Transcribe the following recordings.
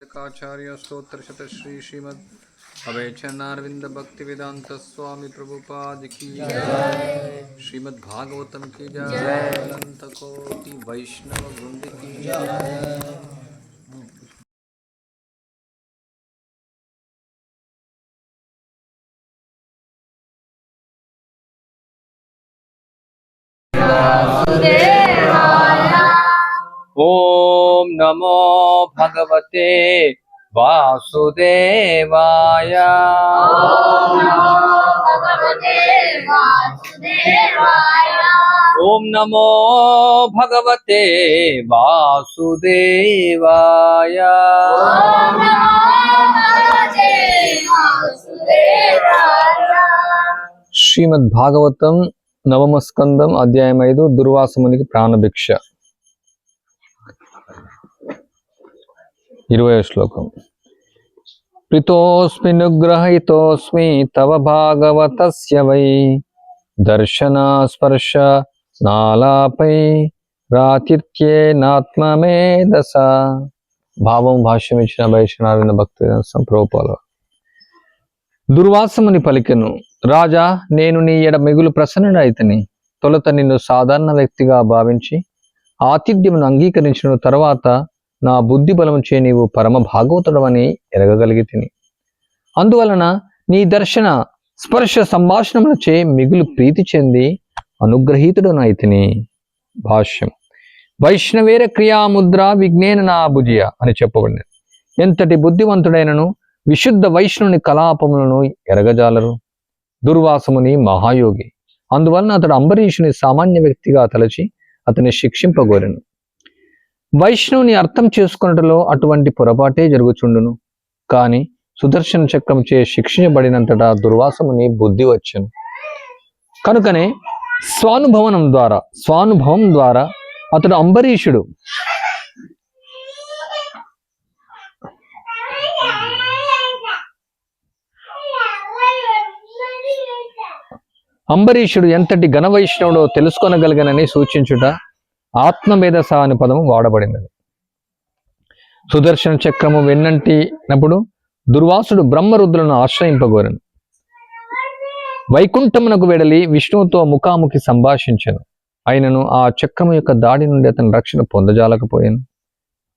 आचार्य स्तोत्र शत श्री श्रीमद अभयचरणारविंद भक्ति वेदांत स्वामी प्रभुपाद की जय। श्रीमद् भागवतम की जय। अनंत कोटि वैष्णव वृंद की जय। ओम नमो भगवते वासुदेवाय। ओम नमो भगवते वासुदेवाय। श्रीमद् भागवतम नवम स्कंदम अध्यायम 5 दुर्वास मुनिकी प्राणभिक्षा 20వ శ్లోకం. ప్రీతోస్మి నిగ్రహితోస్మి తవ భాగవతస్య వై దర్శన స్పర్శ నాలాపై రాతిథ్యేనాత్మమేధస. భావం భాష్యం ఇచ్చిన వైష్ణవ భక్తి సంప్రభుపాల. దుర్వాసముని పలికెను, రాజా, నేను నీ ఎడ మిగులు ప్రసన్నుడైతిని. తొలుత నిన్ను సాధారణ వ్యక్తిగా భావించి ఆతిథ్యమును అంగీకరించిన తర్వాత నా బుద్ధి బలము చే నీవు పరమ భాగవతుడవని ఎరగగలిగి తిని. అందువలన నీ దర్శన స్పర్శ సంభాషణముల చే మిగులు ప్రీతి చెంది అనుగ్రహీతుడనైతిని. భాష్యం. వైష్ణవేర క్రియాముద్ర విజ్ఞేన నా భుజియ అని చెప్పబడింది. ఎంతటి బుద్ధివంతుడైనను విశుద్ధ వైష్ణవుని కలాపములను ఎరగజాలరు. దుర్వాసముని మహాయోగి. అందువలన అతడు అంబరీషుని సామాన్య వ్యక్తిగా తలచి అతని శిక్షింపగోరెను. వైష్ణవుని అర్థం చేసుకున్నట్లో అటువంటి పొరపాటే జరుగుచుండును. కాని సుదర్శన చక్రం చే శిక్షించబడినంతటా దుర్వాసముని బుద్ధి వచ్చెను. కనుకనే స్వానుభవం ద్వారా అతడు అంబరీషుడు ఎంతటి ఘన వైష్ణవుడో తెలుసుకొనగలిగనని సూచించుట ఆత్మమేధస అనే పదము వాడబడినది. సుదర్శన చక్రము వెన్నంటినప్పుడు దుర్వాసుడు బ్రహ్మరుద్రులను ఆశ్రయింపగోరెను. వైకుంఠమునకు వెడలి విష్ణువుతో ముఖాముఖి సంభాషించెను. అయినను ఆ చక్రము యొక్క దాడి నుండి అతను రక్షణ పొందజాలకపోయాను.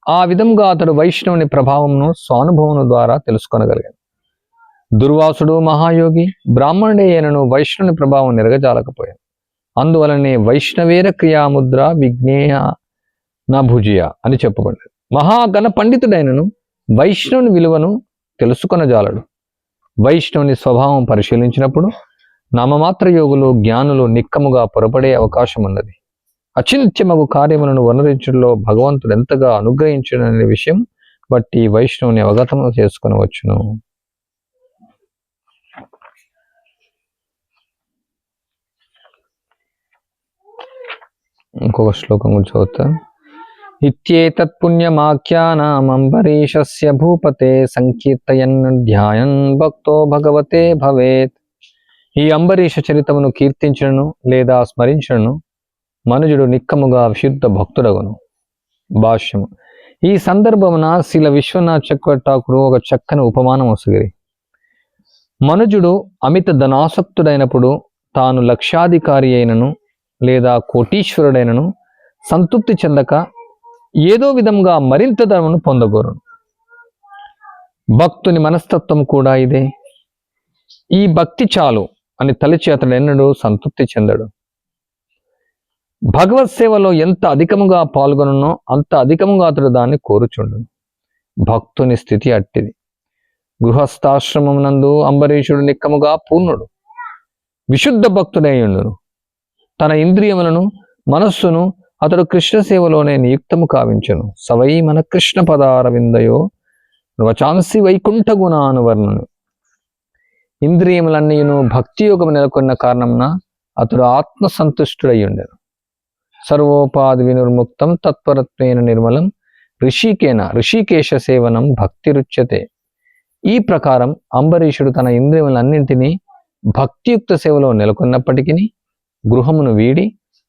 ఆ విధముగా అతడు వైష్ణవుని ప్రభావమును స్వానుభవము ద్వారా తెలుసుకొనగలిగాను. దుర్వాసుడు మహాయోగి బ్రాహ్మణుడే అయినను వైష్ణవుని ప్రభావం నెరగజాలకపోయాను. అందువలనే వైష్ణవేర క్రియాముద్ర విజ్ఞేయ నభుజియ అని చెప్పబడింది. మహాగణ పండితుడైనను వైష్ణవుని విలువను తెలుసుకొనజాలడు. వైష్ణవుని స్వభావం పరిశీలించినప్పుడు నామమాత్ర యోగులు జ్ఞానులు నిక్కముగా పొరపడే అవకాశం ఉన్నది. అచింత్యమగు కార్యములను వర్ణించడంలో భగవంతుడు ఎంతగా అనుగ్రహించడనే విషయం బట్టి వైష్ణవుని అవగతం చేసుకొనవచ్చును. ఇంకొక శ్లోకం గురించి చదువుతా. ఇత్యేతత్ పుణ్యమాఖ్యానామంబరీషస్య భూపతే సంకీర్తయన్ ధ్యాయన్ భక్తో భగవతే భవేత్. ఈ అంబరీష చరితమును కీర్తించను లేదా స్మరించను మనుజుడు నిక్కముగా విశుద్ధ భక్తుడగును. భాష్యము. ఈ సందర్భమున శ్రీల విశ్వనాథ చక్రవర్తి ఒక చక్కని ఉపమానం వసగిరి. మనుజుడు అమిత ధనాసక్తుడైనప్పుడు తాను లక్షాధికారి అయినను లేదా కోటీశ్వరుడైనను సంతృప్తి చెందక ఏదో విధంగా మరింత ధనమును పొందగోరును. భక్తుని మనస్తత్వం కూడా ఇదే. ఈ భక్తి చాలు అని తలచి అతడు ఎన్నడూ సంతృప్తి చెందడు. భగవత్ సేవలో ఎంత అధికముగా పాల్గొననో అంత అధికముగా అతడు దాన్ని కోరుచుండును. భక్తుని స్థితి అట్టిది. గృహస్థాశ్రమమునందు అంబరీషుడు నిక్కముగా పూర్ణుడు, విశుద్ధ భక్తుడైయుండును. తన ఇంద్రియములను మనస్సును అతడు కృష్ణ సేవలోనే నియుక్తము కావించను. సవై మన కృష్ణ పదారవిందయో వచాంసి వైకుంఠ గుణానువర్ణను. ఇంద్రియములన్నీను భక్తి యోగము నెలకొన్న కారణమున అతడు ఆత్మసంతుష్టుడయ్యుండెను. సర్వోపాధి వినుర్ముక్తం తత్పరత్వేన నిర్మలం ఋషికేశ సేవనం భక్తి రుచ్యతే. ఈ ప్రకారం అంబరీషుడు తన ఇంద్రియములన్నింటినీ భక్తియుక్త సేవలో నెలకొన్నప్పటికీ గృహమును వీడి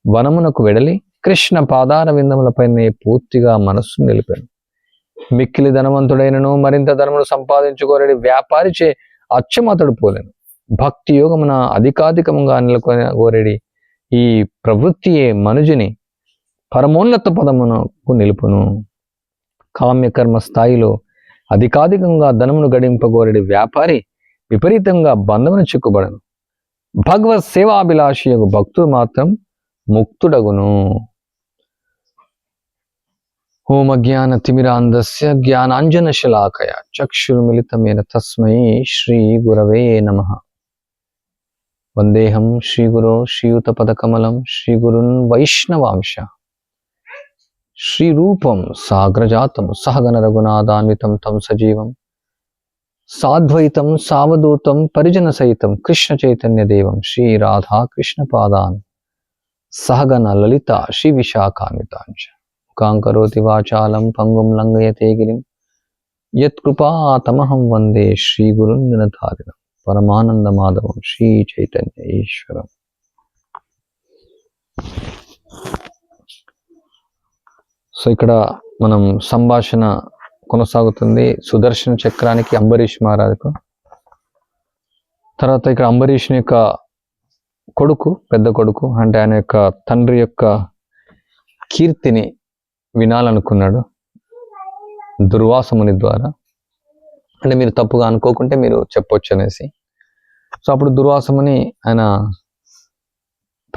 వనమునకు వెడలి కృష్ణ పాదార విందములపైనే పూర్తిగా మనస్సు నిలిపాడు. మిక్కిలి ధనవంతుడైనను మరింత ధనమును సంపాదించుకోలేని వ్యాపారిచే అచ్చం అతడు పోలేను. భక్తి యోగమున అధికాధికముగా నెలకొని కోరేడి ఈ ప్రవృత్తియే మనుజుని పరమోన్నత పదమునకు నిలుపును. కామ్యకర్మ స్థాయిలో అధికాధికంగా ధనమును గడింపగోరెడి వ్యాపారి విపరీతంగా బంధమును చిక్కుబడను. భగవత్ సేవాభిలాషి యొక్క భక్తుడు మాత్రం ముక్తుడగును. ఓం అజ్ఞాన తిమిరాంధస్య జ్ఞానాంజన శలాకయ చక్షుర్మిలితమేన తస్మై శ్రీ గురవే నమః. వందేహం శ్రీగురో శ్రీయుత పదకమలం శ్రీగురున్ వైష్ణవాంశ శ్రీరూపం సాగ్రజాతం సహగణ రఘునాథాన్వితం తం సజీవం సాద్వైతం సావధూతం పరిజన సహితం కృష్ణ చైతన్య దేవం శ్రీ రాధా కృష్ణ పాదాన్ సహగణ లలిత శ్రీ విశాఖాన్వితాంచ ముఖాంకరోతి వాచాలం పంగుం లంఘయతే గిరిం యత్కృపాతమహం వందే శ్రీ గురున్ నినతారిణం పరమానంద మాధవం శ్రీ చైతన్య ఈశ్వరం. సో ఇక్కడ మనం సంభాషణ కొనసాగుతుంది సుదర్శన చక్రానికి అంబరీష్ మహారాజుకు. తర్వాత ఇక్కడ అంబరీషుని యొక్క కొడుకు, పెద్ద కొడుకు అంటే ఆయన యొక్క తండ్రి యొక్క కీర్తిని వినాలనుకున్నాడు దుర్వాసముని ద్వారా. అంటే మీరు తప్పుగా అనుకోకుంటే మీరు చెప్పొచ్చు అనేసి. సో అప్పుడు దుర్వాసముని ఆయన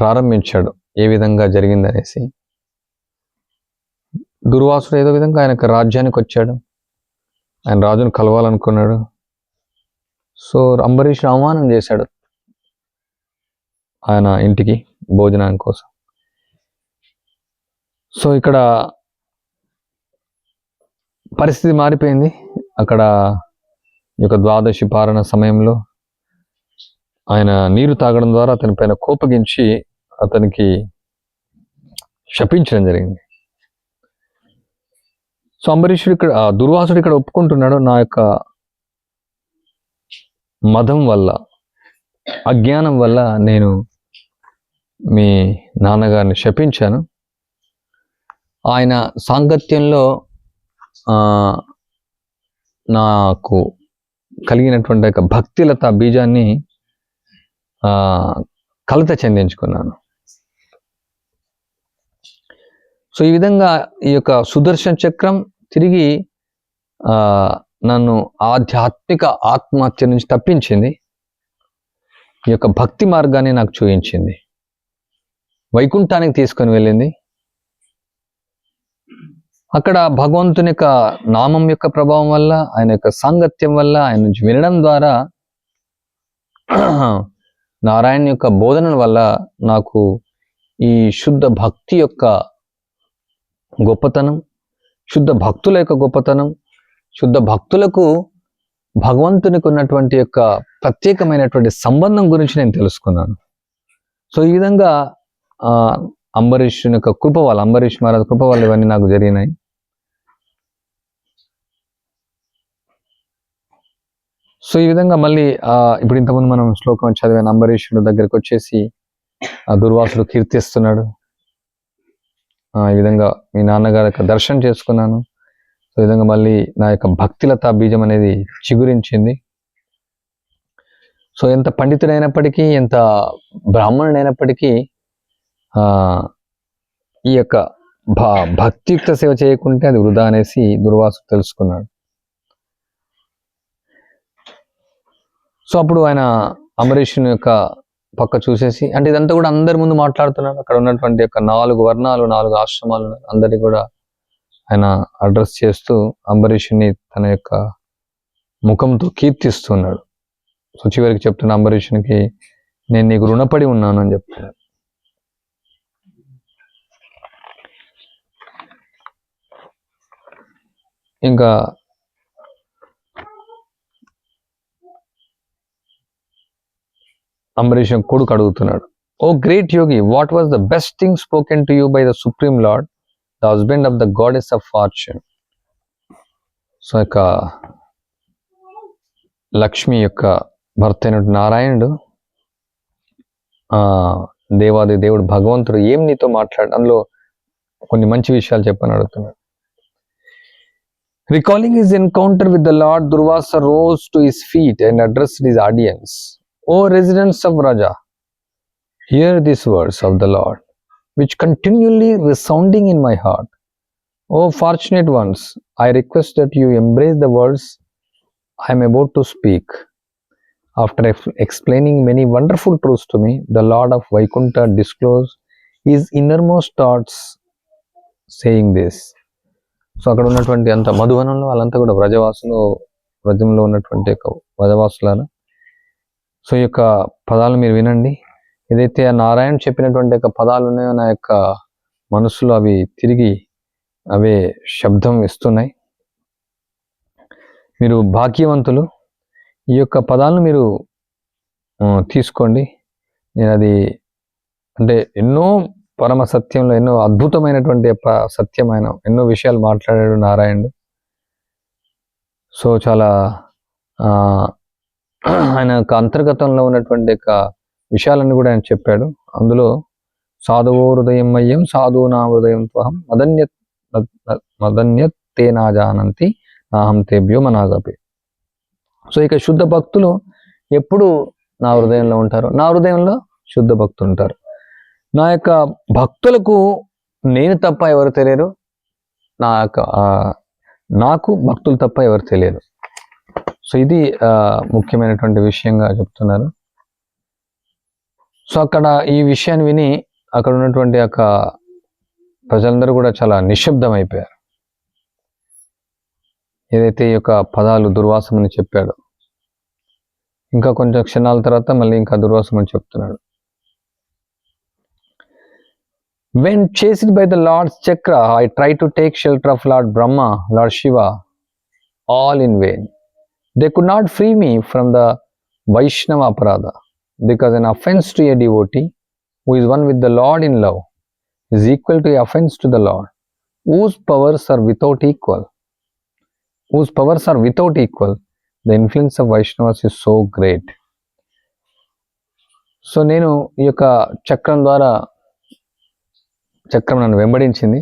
ప్రారంభించాడు ఏ విధంగా జరిగిందనేసి. దుర్వాసుడు ఏదో విధంగా ఆయనకు రాజ్యానికి వచ్చాడు, ఆయన రాజును కలవాలనుకున్నాడు. సో అంబరీషుడు అవమానం చేశాడు ఆయన ఇంటికి భోజనం కోసం. సో ఇక్కడ పరిస్థితి మారిపోయింది. అక్కడ ఈ యొక్క ద్వాదశి పారణ సమయంలో ఆయన నీరు తాగడం ద్వారా అతని పైన కోపగించి అతనికి శపించడం జరిగింది. సో అంబరీషుడు ఇక్కడ దుర్వాసుడు ఇక్కడ ఒప్పుకుంటున్నాడు, నా యొక్క మదం వల్ల అజ్ఞానం వల్ల నేను మీ నాన్నగారిని శపించాను. ఆయన సాంగత్యంలో నాకు కలిగినటువంటి యొక్క భక్తిలత బీజాన్ని కలత చెందించుకున్నాను. సో ఈ విధంగా ఈ యొక్క సుదర్శన చక్రం తిరిగి నన్ను ఆధ్యాత్మిక ఆత్మహత్య నుంచి తప్పించింది. ఈ యొక్క భక్తి మార్గాన్ని నాకు చూపించింది, వైకుంఠానికి తీసుకొని వెళ్ళింది. అక్కడ భగవంతుని యొక్క నామం యొక్క ప్రభావం వల్ల, ఆయన యొక్క సాంగత్యం వల్ల, ఆయన నుంచి వినడం ద్వారా, నారాయణ యొక్క బోధనల వల్ల నాకు ఈ శుద్ధ భక్తి యొక్క గొప్పతనం, శుద్ధ భక్తుల యొక్క గొప్పతనం, శుద్ధ భక్తులకు భగవంతునికి ఉన్నటువంటి యొక్క ప్రత్యేకమైనటువంటి సంబంధం గురించి నేను తెలుసుకున్నాను. సో ఈ విధంగా అంబరీషుని యొక్క కృప వల్ల, అంబరీష్ మహారాజ్ కృప వల్ల ఇవన్నీ నాకు జరిగినాయి. సో ఈ విధంగా మళ్ళీ ఇప్పుడు ఇంతకుముందు మనం శ్లోకం చదివాను, అంబరీషుడు దగ్గరికి వచ్చేసి దుర్వాసుడు కీర్తిస్తున్నాడు, ఈ విధంగా మీ నాన్నగారి యొక్క దర్శనం చేసుకున్నాను. సో ఈ విధంగా మళ్ళీ నా యొక్క భక్తిలత బీజం అనేది చిగురించింది. సో ఎంత పండితుడైనప్పటికీ, ఎంత బ్రాహ్మణుడైనప్పటికీ ఈ యొక్క భక్తియుక్త సేవ చేయకుంటే అది వృధా అనేసి దుర్వాసుడు తెలుసుకున్నాడు. సో అప్పుడు ఆయన అంబరీషుని యొక్క పక్క చూసేసి, అంటే ఇదంతా కూడా అందరి ముందు మాట్లాడుతున్నాడు. అక్కడ ఉన్నటువంటి యొక్క 4 వర్ణాలు, 4 ఆశ్రమాలు అందరినీ కూడా ఆయన అడ్రస్ చేస్తూ అంబరీషుని తన యొక్క ముఖంతో కీర్తిస్తున్నాడు. సో చివరికి చెప్తున్న అంబరీషునికి, నేను నీకు రుణపడి ఉన్నాను అని చెప్తున్నాడు. ఇంకా అంబరీష్ కొడుకు అడుగుతున్నాడు, O great yogi, what was the best thing spoken to you by the supreme lord, the husband of the goddess of fortune. So యొక్క లక్ష్మి యొక్క భర్త అయినట్టు నారాయణుడు, దేవాది దేవుడు భగవంతుడు ఏం నీతో మాట్లాడు, అందులో కొన్ని మంచి విషయాలు చెప్పని అడుగుతున్నాడు. Recalling his encounter with the Lord, Durvasa rose to his feet and addressed his audience. O residents of Raja, hear these words of the Lord, which continually resounding in my heart. O fortunate ones, I request that you embrace the words I am about to speak. After explaining many wonderful truths to me, the Lord of Vaikunta disclosed his innermost thoughts, saying this. So అక్కడ ఉన్నటువంటి అంత మధువనంలో వాళ్ళంతా కూడా వ్రజంలో ఉన్నటువంటి యొక్క వ్రజవాసులారా, so ఈ యొక్క పదాలు మీరు వినండి. ఏదైతే ఆ నారాయణ చెప్పినటువంటి యొక్క పదాలు ఉన్నాయో నా యొక్క మనసులో అవి తిరిగి అవే శబ్దం ఇస్తున్నాయి. మీరు భాగ్యవంతులు. ఈ యొక్క పదాలను మీరు తీసుకోండి. నేను అది అంటే ఎన్నో పరమ సత్యంలో ఎన్నో అద్భుతమైనటువంటి సత్యమైన ఎన్నో విషయాలు మాట్లాడాడు నారాయణుడు. సో చాలా ఆయన యొక్క అంతర్గతంలో ఉన్నటువంటి యొక్క విషయాలన్నీ కూడా ఆయన చెప్పాడు. అందులో సాధువో హృదయం మయ్యం సాధునా హృదయం త్వహం మదన్యతే నా జానంతి నాహం తేభ్యో మనాగపి. సో ఇక శుద్ధ భక్తులు ఎప్పుడు నా హృదయంలో ఉంటారు. నా హృదయంలో శుద్ధ భక్తులు ఉంటారు. నా యొక్క భక్తులకు నేను తప్ప ఎవరు తెలియరు. నాకు భక్తులు తప్ప ఎవరు తెలియరు. సో ఇది ముఖ్యమైనటువంటి విషయంగా చెప్తున్నారు. సో అక్కడ ఈ విషయాన్ని విని అక్కడ ఉన్నటువంటి యొక్క ప్రజలందరూ కూడా చాలా నిశ్శబ్దం అయిపోయారు. ఏదైతే ఈ యొక్క పదాలు దుర్వాసమని చెప్పాడు, ఇంకా కొంచెం క్షణాల తర్వాత మళ్ళీ ఇంకా దుర్వాసమని చెప్తున్నాడు. When chased by the Lord's chakra, I tried to take shelter of Lord Brahma, Lord Shiva, all in vain. They could not free me from the Vaishnava Aparadha, because an offense to a devotee who is one with the Lord in love is equal to an offense to the Lord, whose powers are without equal. The influence of Vaishnavas is so great. So నేను ఈ యొక్క చక్రం నన్ను వెంబడించింది.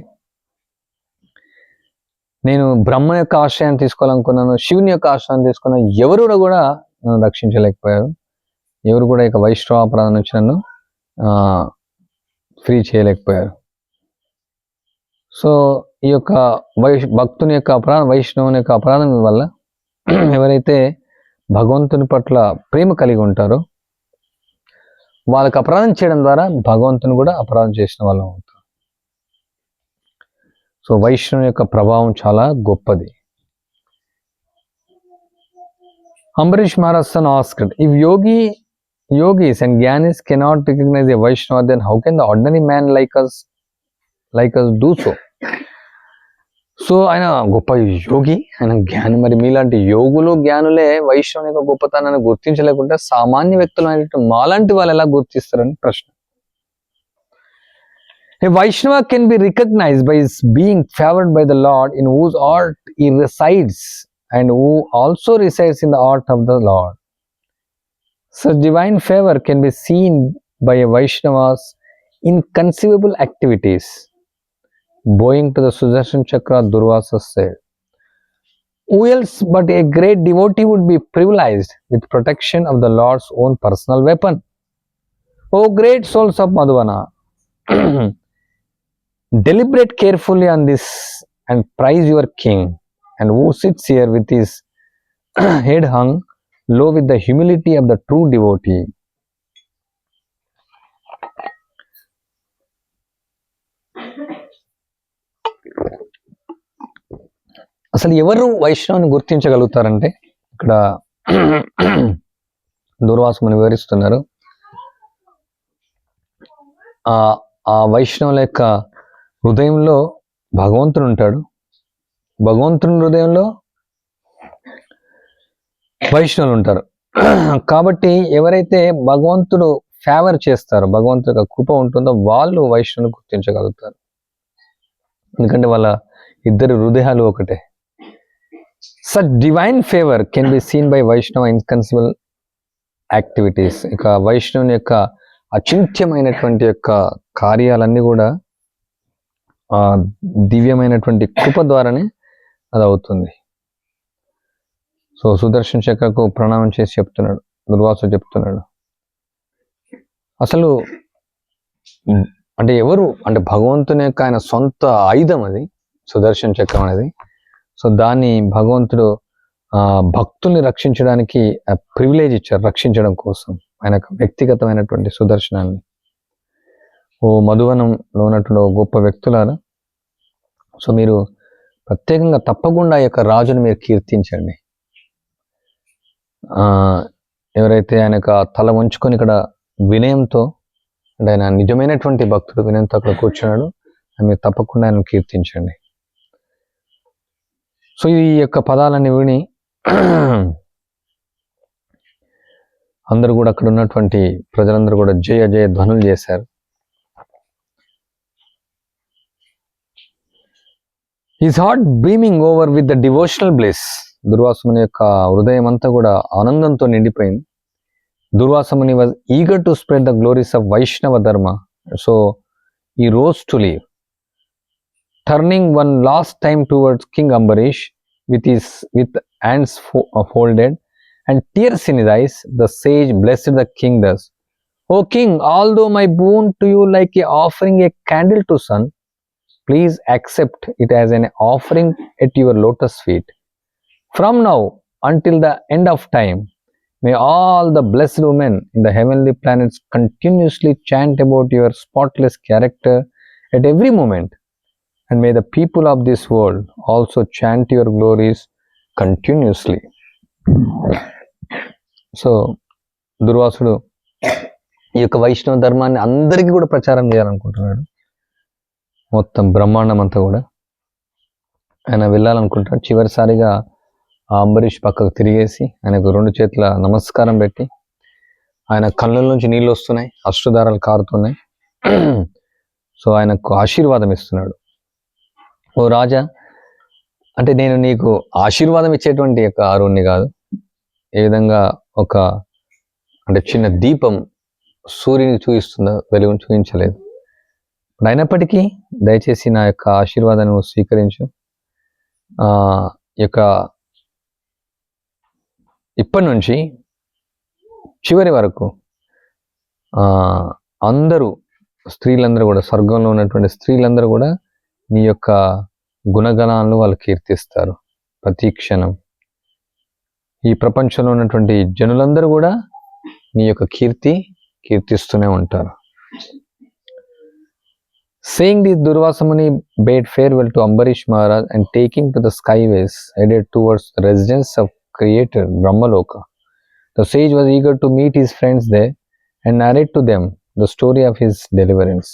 నేను బ్రహ్మ యొక్క ఆశ్రయాన్ని తీసుకోవాలనుకున్నాను, శివుని యొక్క ఆశ్రయాన్ని తీసుకున్నాను. ఎవరు కూడా నన్ను రక్షించలేకపోయారు. ఎవరు కూడా ఇక వైష్ణవాపరాధం నుంచి నన్ను ఫ్రీ చేయలేకపోయారు. సో ఈ యొక్క భక్తుని యొక్క అపరాధం, వైష్ణవుని యొక్క అపరాధం వల్ల ఎవరైతే భగవంతుని పట్ల ప్రేమ కలిగి ఉంటారో వాళ్ళకి అపరాధం చేయడం ద్వారా భగవంతుని కూడా అపరాధం చేసిన వాళ్ళం అవుతారు. సో వైష్ణవుని యొక్క ప్రభావం చాలా గొప్పది. Ambarish Maharaj son asked, if yogis and gyanis cannot recognize a Vaishnava, then how can the ordinary man like us do so? So ఆయన గొప్ప యోగి, ఆయన జ్ఞాని. మరి మీలాంటి యోగులు జ్ఞానులే వైష్ణవుని యొక్క గొప్పతనాన్ని గుర్తించలేకుంటే సామాన్య వ్యక్తులు అనేటువంటి మాలాంటి వాళ్ళు ఎలా గుర్తిస్తారని ప్రశ్న. A Vaishnava can be recognized by his being favored by the Lord in whose heart he resides and who also resides in the heart of the Lord. Such divine favor can be seen by a Vaishnava's inconceivable activities. Bowing to the Sudarshan Chakra, Durvasa said, who else but a great devotee would be privileged with protection of the Lord's own personal weapon? O great souls of Madhuvana, deliberate carefully on this and praise your king, and who sits here with his head hung low with the humility of the true devotee. అసలు ఎవరు వైష్ణవుని గుర్తించగలుగుతారంటే ఇక్కడ దుర్వాసముని వివరిస్తున్నారు. ఆ వైష్ణవుల యొక్క హృదయంలో భగవంతుడు ఉంటాడు. భగవంతుని హృదయంలో వైష్ణవులు ఉంటారు. కాబట్టి ఎవరైతే భగవంతుడు ఫేవర్ చేస్తారో, భగవంతుడి యొక్క కృప ఉంటుందో వాళ్ళు వైష్ణవుని గుర్తించగలుగుతారు. ఎందుకంటే వాళ్ళ ఇద్దరు హృదయాలు ఒకటే. Such divine favor can be seen by Vaishnava inconceivable activities. ఇక వైష్ణవుని యొక్క అచింత్యమైనటువంటి యొక్క కార్యాలన్నీ కూడా దివ్యమైనటువంటి కృప ద్వారానే అది అవుతుంది. సో సుదర్శన్ చక్రకు ప్రణామం చేసి చెప్తున్నాడు, దుర్వాసుడు చెప్తున్నాడు, అసలు అంటే ఎవరు అంటే భగవంతుని యొక్క ఆయన సొంత ఆయుధం అది సుదర్శన్ చక్రం అనేది. సో దాన్ని భగవంతుడు భక్తుల్ని రక్షించడానికి ప్రివిలేజ్ ఇచ్చారు, రక్షించడం కోసం ఆయన వ్యక్తిగతమైనటువంటి సుదర్శనాన్ని. ఓ మధువనంలో ఉన్నటువంటి గొప్ప వ్యక్తులారా, సో మీరు ప్రత్యేకంగా తప్పకుండా ఈ యొక్క రాజుని మీరు కీర్తించండి. ఎవరైతే ఆయన తల వంచుకొని ఇక్కడ వినయంతో, అంటే ఆయన నిజమైనటువంటి భక్తుడు వినయంతో అక్కడ కూర్చున్నాడు, మీరు తప్పకుండా ఆయన కీర్తించండి. సో ఈ యొక్క పదాలన్నీ విని అందరూ కూడా అక్కడ ఉన్నటువంటి ప్రజలందరూ కూడా జయ జయ ధ్వనులు చేశారు. His heart beaming over with the devotional bliss. దుర్వాసముని యొక్క హృదయం అంతా కూడా ఆనందంతో నిండిపోయింది. దుర్వాసముని was eager to spread the glories of Vaishnava Dharma. So he rose to leave. Turning one last time towards King Ambarish with hands folded and tears in his eyes, the sage blessed the king thus. O king, although my boon to you like offering a candle to sun, please accept it as an offering at your lotus feet. From now until the end of time, may all the blessed women in the heavenly planets continuously chant about your spotless character at every moment, and may the people of this world also chant your glories continuously. So దుర్వాసుడు ఈ యొక్క వైష్ణవ ధర్మాన్ని అందరికీ కూడా ప్రచారం చేయాలనుకుంటున్నాడు. మొత్తం బ్రహ్మాండం అంతా కూడా ఆయన వెళ్ళాలనుకుంటాడు. చివరిసారిగా ఆ అంబరీష్ పక్కకు తిరిగేసి ఆయనకు 2 చేతుల నమస్కారం పెట్టి, ఆయన కళ్ళ నుంచి నీళ్ళు వస్తున్నాయి, అశ్రుధారాలు కారుతున్నాయి. సో ఆయనకు ఆశీర్వాదం ఇస్తున్నాడు. ఓ రాజా, అంటే నేను నీకు ఆశీర్వాదం ఇచ్చేటువంటి యొక్క అరుణ్ణి కాదు. ఏ విధంగా ఒక అంటే చిన్న దీపం సూర్యుని చూపిస్తుందో వెలుగును చూపించలేదు. అయినప్పటికీ దయచేసి నా యొక్క ఆశీర్వాదాన్ని స్వీకరించు. యొక్క ఇప్పటి నుంచి చివరి వరకు అందరూ స్త్రీలందరూ కూడా, స్వర్గంలో ఉన్నటువంటి స్త్రీలందరూ కూడా నీ యొక్క గుణగణాలను వాళ్ళు కీర్తిస్తారు ప్రతి క్షణం. ఈ ప్రపంచంలో ఉన్నటువంటి జనులందరూ కూడా నీ యొక్క కీర్తిస్తూనే ఉంటారు. Saying this, Durvasamuni bade farewell to Ambarish Maharaj and taking to the skyways headed towards the residence of Creator Brahmaloka. The sage was eager to meet his friends there and narrate to them the story of his deliverance,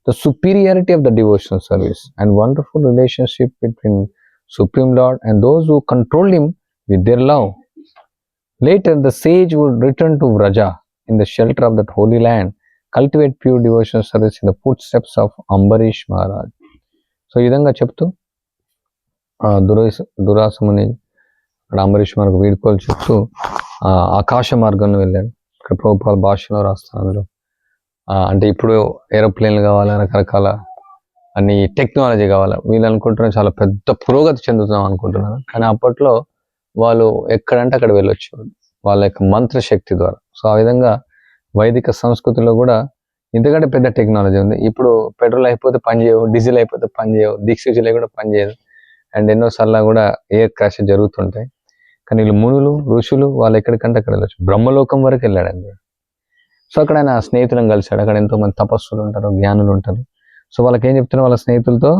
the superiority of the devotional service, and wonderful relationship between Supreme Lord and those who controlled him with their love. Later, the sage would return to Vraja in the shelter of that holy land, cultivate pure devotional service in the foot steps of Ambarish Maharaj. So ఈ విధంగా చెప్తూ దురాసముని అక్కడ అంబరీష్ మహారాజ్ వీడుకోలు చెప్తూ ఆకాశ మార్గంలో వెళ్ళాడు. ఇక్కడ ప్రభుపాల భాషలో రాస్తాను అందులో. అంటే ఇప్పుడు ఏరోప్లేన్లు కావాలా, రకరకాల అన్ని టెక్నాలజీ కావాలా, వీళ్ళు అనుకుంటున్నారు చాలా పెద్ద పురోగతి చెందుతున్నాం అనుకుంటున్నారు. కానీ అప్పట్లో వాళ్ళు ఎక్కడంటే అక్కడ వెళ్ళొచ్చు వాళ్ళ యొక్క మంత్రశక్తి ద్వారా. సో ఆ విధంగా వైదిక సంస్కృతిలో కూడా ఇంతకంటే పెద్ద టెక్నాలజీ ఉంది. ఇప్పుడు పెట్రోల్ అయిపోతే పనిచేయవు, డీజిల్ అయిపోతే పనిచేయవు, దిక్సూచి కూడా పనిచేయదు, అండ్ ఎన్నోసార్లు కూడా ఎయిర్ క్రాష్ జరుగుతుంటాయి. కానీ వీళ్ళు మునులు, ఋషులు వాళ్ళు ఎక్కడికంటే అక్కడ వెళ్ళొచ్చు. బ్రహ్మలోకం వరకు వెళ్ళాడండి. సో అక్కడ ఆయన స్నేహితులను కలిశాడు. అక్కడ ఎంతో మంది తపస్సులు ఉంటారు, జ్ఞానులు ఉంటారు. సో వాళ్ళకి ఏం చెప్తున్నారు, వాళ్ళ స్నేహితులతో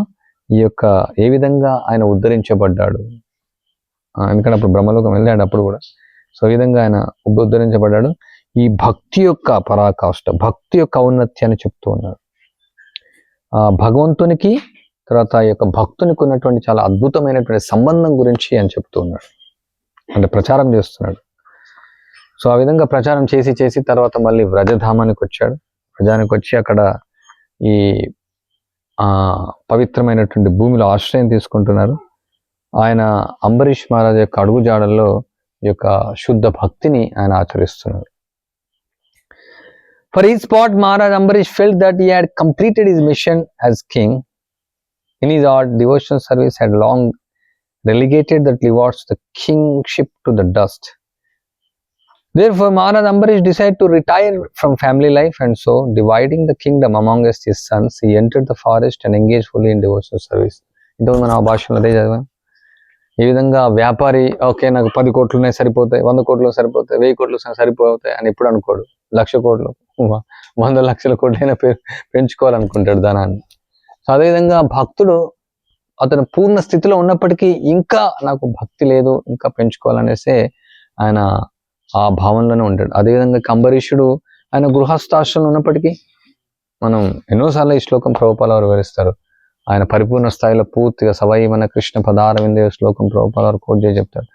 ఈ యొక్క ఏ విధంగా ఆయన ఉద్ధరించబడ్డాడు. ఎందుకంటే అప్పుడు బ్రహ్మలోకం వెళ్ళాడు అప్పుడు కూడా. సో ఈ విధంగా ఆయన ఉద్ధరించబడ్డాడు. ఈ భక్తి యొక్క పరాకాష్ట, భక్తి యొక్క ఔన్నత్యాన్ని చెప్తూ ఉన్నాడు. భగవంతునికి తర్వాత ఈ యొక్క భక్తునికి ఉన్నటువంటి చాలా అద్భుతమైనటువంటి సంబంధం గురించి అని చెప్తూ ఉన్నాడు, అంటే ప్రచారం చేస్తున్నాడు. సో ఆ విధంగా ప్రచారం చేసి తర్వాత మళ్ళీ వ్రజధామానికి వచ్చాడు. వ్రజానికి వచ్చి అక్కడ ఈ పవిత్రమైనటువంటి భూమిలో ఆశ్రయం తీసుకుంటున్నారు. ఆయన అంబరీష్ మహారాజ్ యొక్క అడుగుజాడల్లో ఈ యొక్క శుద్ధ భక్తిని ఆయన ఆచరిస్తున్నాడు. For his part, Maharaj Ambarish felt that he had completed his mission as king. In his heart, devotional service had long relegated that rewards the kingship to the dust. Therefore, Maharaj Ambarish decided to retire from family life, and so, dividing the kingdom amongst his sons, he entered the forest and engaged fully in devotional service. ఇంతకుముందు మనం ఆ భాషలో అదే చదివాం. ఈ విధంగా వ్యాపారి okay నాకు 10 కోట్లు ఉన్నాయి సరిపోతాయి, 100 కోట్లు సరిపోతాయి, 1000 కోట్లు సరిపోతాయి అని ఎప్పుడు అనుకోడు. 1,00,000 కోట్లు 100 లక్షల కోట్లైనా పెంచుకోవాలనుకుంటాడు ధనాన్ని. సో అదేవిధంగా భక్తుడు అతను పూర్ణ స్థితిలో ఉన్నప్పటికీ ఇంకా నాకు భక్తి లేదు, ఇంకా పెంచుకోవాలనేసే ఆయన ఆ భావంలోనే ఉంటాడు. అదేవిధంగా అంబరీషుడు ఆయన గృహస్థాశ్రమంలో ఉన్నప్పటికీ మనం ఎన్నోసార్లు ఈ శ్లోకం ప్రభుపాల వారు వివరిస్తారు. ఆయన పరిపూర్ణ స్థాయిలో పూర్తిగా సవైమన కృష్ణ పదారవిందే శ్లోకం ప్రభుపాల వారు కోట్ చేసి చెప్తారు.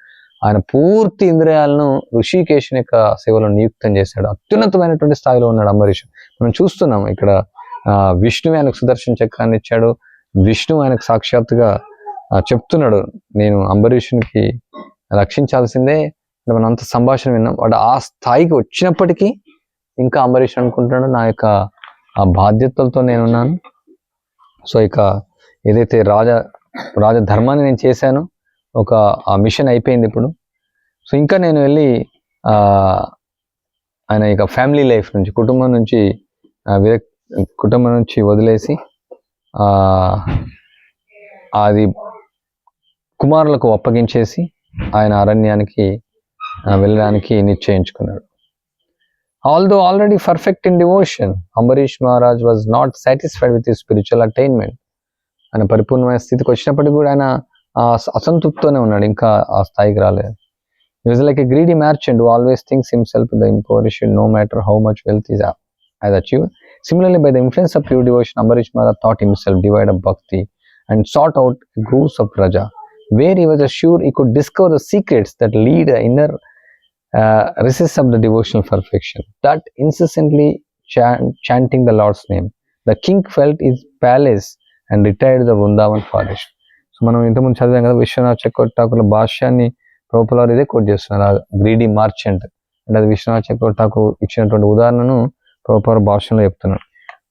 ఆయన పూర్తి ఇంద్రియాలను ఋషికేశుని యొక్క సేవలో నియుక్తం చేశాడు. అత్యున్నతమైనటువంటి స్థాయిలో ఉన్నాడు అంబరీష్. మనం చూస్తున్నాం ఇక్కడ విష్ణువు ఆయనకు సుదర్శన చక్రాన్ని ఇచ్చాడు. విష్ణువు ఆయనకు సాక్షాత్తుగా చెప్తున్నాడు, నేను అంబరీషునికి రక్షించాల్సిందే. మనం అంత సంభాషణ విన్నాం. వాడు ఆ స్థాయికి వచ్చినప్పటికీ ఇంకా అంబరీష్ అనుకుంటున్నాడు, నా యొక్క ఆ బాధ్యతలతో నేనున్నాను. సో ఇక ఏదైతే రాజధర్మాన్ని నేను చేశానో ఒక ఆ మిషన్ అయిపోయింది ఇప్పుడు. సో ఇంకా నేను వెళ్ళి ఆయన ఇక ఫ్యామిలీ లైఫ్ నుంచి కుటుంబం నుంచి వదిలేసి అది కుమారులకు అప్పగించేసి ఆయన అరణ్యానికి వెళ్ళడానికి నిశ్చయించుకున్నాడు. Although already perfect in devotion, Ambarish Maharaj was not satisfied with his spiritual attainment. ఆయన పరిపూర్ణమైన స్థితికి వచ్చినప్పటికీ కూడా ఆయన అసంతృప్తితోనే ఉన్నాడు, ఇంకా ఆ స్థాయికి రాలేదు. He was like a greedy merchant who always thinks himself the impoverished no matter how much wealth is achieved. Similarly, by the influence of pure devotion, Ambarish Maharaj thought himself devoid of bhakti and sought out grooves of raja, where he was assured he could discover the secrets that lead the inner recess of the devotional perfection. That incessantly chanting the Lord's name, the king felt his palace and retired to the Vrindavan forest. So మనం ఇంతకుముందు చదివాం కదా, విశ్వనాథ్ చక్రవర్తి ఠాకూర్ భాష్యాన్ని ప్రభుపాల వారు ఇదే coat చేస్తున్నారు, greedy merchant అంటే అది విశ్వనాథ్ చక్రవర్తి ఠాకూర్ ఇచ్చినటువంటి ఉదాహరణను ప్రభుపాల వారి భాషలో చెప్తున్నారు.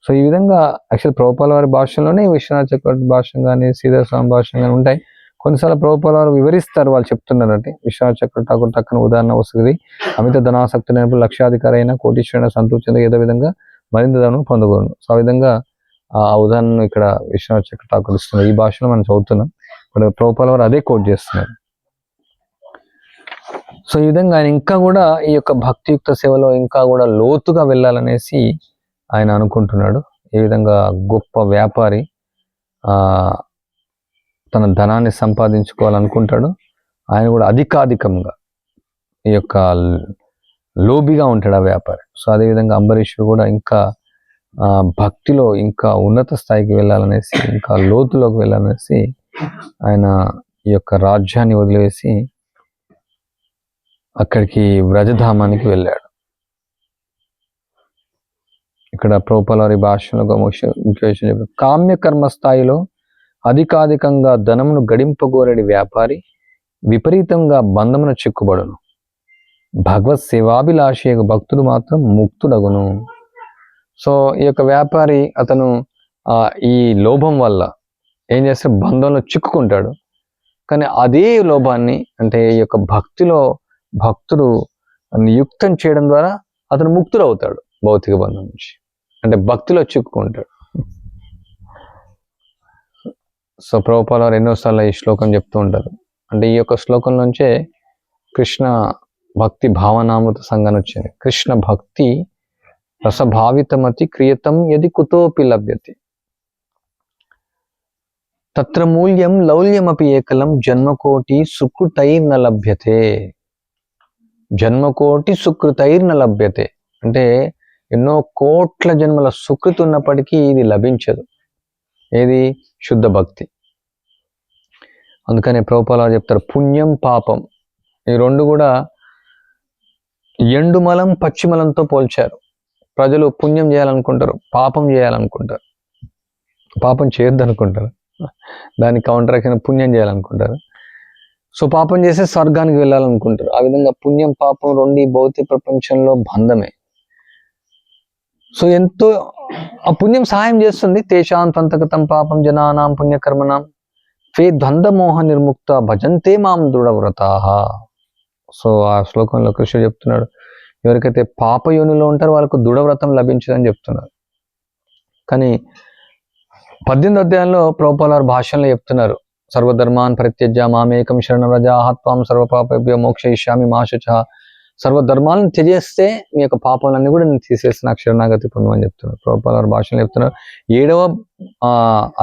సో ఈ విధంగా యాక్చువల్ ప్రభుపాల వారి భాషలోనే విశ్వనాథ్ చక్రవర్తి భాష్యం కానీ శ్రీధర స్వామి భాష్యం కానీ ఉంటాయి. కొన్నిసార్లు ప్రభుపాల వారు వివరిస్తారు, వాళ్ళు చెప్తున్నారంటే విశ్వనాథ్ చక్రవర్తి ఠాకూర్ టక్కన ఉదాహరణ వస్తుంది. అమిత ధనాసక్తి లేనప్పుడు లక్షాధికారి అయినా కోటీశ్వరైన సంతృప్తి ఏదో విధంగా మరింత ధనం పొందకూడదు. సో ఆ విధంగా ఆ ఉదాహరణను ఇక్కడ విశ్వనాథ్ చక్రవర్తి ఠాకూర్ ఇస్తున్నారు. ఈ భాషలో మనం చదువుతున్నాం, ఇప్పుడు ప్రభుపాల వారు అదే కోట్ చేస్తున్నారు. సో ఈ విధంగా ఆయన ఇంకా కూడా ఈ యొక్క భక్తియుక్త సేవలో ఇంకా కూడా లోతుగా వెళ్ళాలనేసి ఆయన అనుకుంటున్నాడు. ఈ విధంగా గొప్ప వ్యాపారి తన ధనాన్ని సంపాదించుకోవాలనుకుంటాడు. ఆయన కూడా అధికాధికంగా ఈ యొక్క లోబిగా ఉంటాడు ఆ వ్యాపారి. సో అదేవిధంగా అంబరీషుడు కూడా ఇంకా భక్తిలో ఇంకా ఉన్నత స్థాయికి వెళ్ళాలనేసి, ఇంకా లోతులోకి వెళ్ళాలనేసి ఆయన ఈ యొక్క రాజ్యాన్ని వదిలివేసి అక్కడికి వ్రజధామానికి వెళ్ళాడు. ఇక్కడ ప్రభుపాల వారి భాషలో ఇంకో విషయం చెప్పారు, కామ్యకర్మ స్థాయిలో అధికాధికంగా ధనమును గడింపగోరడి వ్యాపారి విపరీతంగా బంధమును చిక్కుబడును, భగవత్ సేవాభిలాషి భక్తుడు మాత్రం ముక్తుడగును. సో ఈ యొక్క వ్యాపారి అతను ఈ లోభం వల్ల ఏం చేస్తాడు, బంధంలో చిక్కుకుంటాడు. కానీ అదే లోభాన్ని అంటే ఈ యొక్క భక్తిలో భక్తుడు యుక్తం చేయడం ద్వారా అతను ముక్తుడు అవుతాడు భౌతిక బంధం నుంచి, అంటే భక్తిలో చిక్కుకుంటాడు. సో ప్రభుపాల వారు ఎన్నోసార్లు ఈ శ్లోకం చెప్తూ ఉంటారు. అంటే ఈ యొక్క శ్లోకం నుంచే కృష్ణ భక్తి భావనామృత సంఘాన్ని వచ్చింది. కృష్ణ భక్తి రసభావితమతి క్రియతం యది కుతోపి లభ్యతే, తత్ర మూల్యం లౌల్యమపి ఏకలం జన్మకోటి సుకృతైర్న లభ్యతే. జన్మకోటి సుకృతైర్న లభ్యతే అంటే ఎన్నో కోట్ల జన్మల సుకృతి ఉన్నప్పటికీ ఇది లభించదు. ఏది? శుద్ధ భక్తి. అందుకనే ప్రభుపాల వారు చెప్తారు, పుణ్యం పాపం ఈ రెండు కూడా ఎండుమలం పచ్చిమలంతో పోల్చారు. ప్రజలు పుణ్యం చేయాలనుకుంటారు, పాపం చేయాలనుకుంటారు, పాపం చేయొద్దు అనుకుంటారు, దానికి కౌంటర్ యాక్షన్ పుణ్యం చేయాలనుకుంటారు. సో పాపం చేస్తే స్వర్గానికి వెళ్ళాలనుకుంటారు. ఆ విధంగా పుణ్యం పాపం రెండు భౌతిక ప్రపంచంలో బంధమే. సో ఎంతో ఆ పుణ్యం సహాయం చేస్తుంది. తేషాం త్వంతగతం పాపం జనానాం పుణ్యకర్మణం ఫే ద్వంద్వమోహ నిర్ముక్త భజంతే మాం దృఢవ్రతాః. సో ఆ శ్లోకంలో కృష్ణుడు చెప్తున్నాడు, ఎవరికైతే పాపయోనిలో ఉంటారో వాళ్ళకు దృఢవ్రతం లభించదని చెప్తున్నారు. కానీ 18వ అధ్యాయంలో ప్రభుపాదుల వారి భాషల్లో చెప్తున్నారు, సర్వధర్మాన్ పరిత్యజ్య మామేకం శరణం వ్రజ త్వాం సర్వపాపేభ్యో మోక్షయిష్యామి మా శుచః. సర్వధర్మాలను త్యజిస్తే మీ యొక్క పాపాలన్నీ కూడా నేను తీసేసి నాకు శరణాగతి పొందమని చెప్తున్నారు. ప్రభుపాదుల వారి భాషలో చెప్తున్నారు. 7వ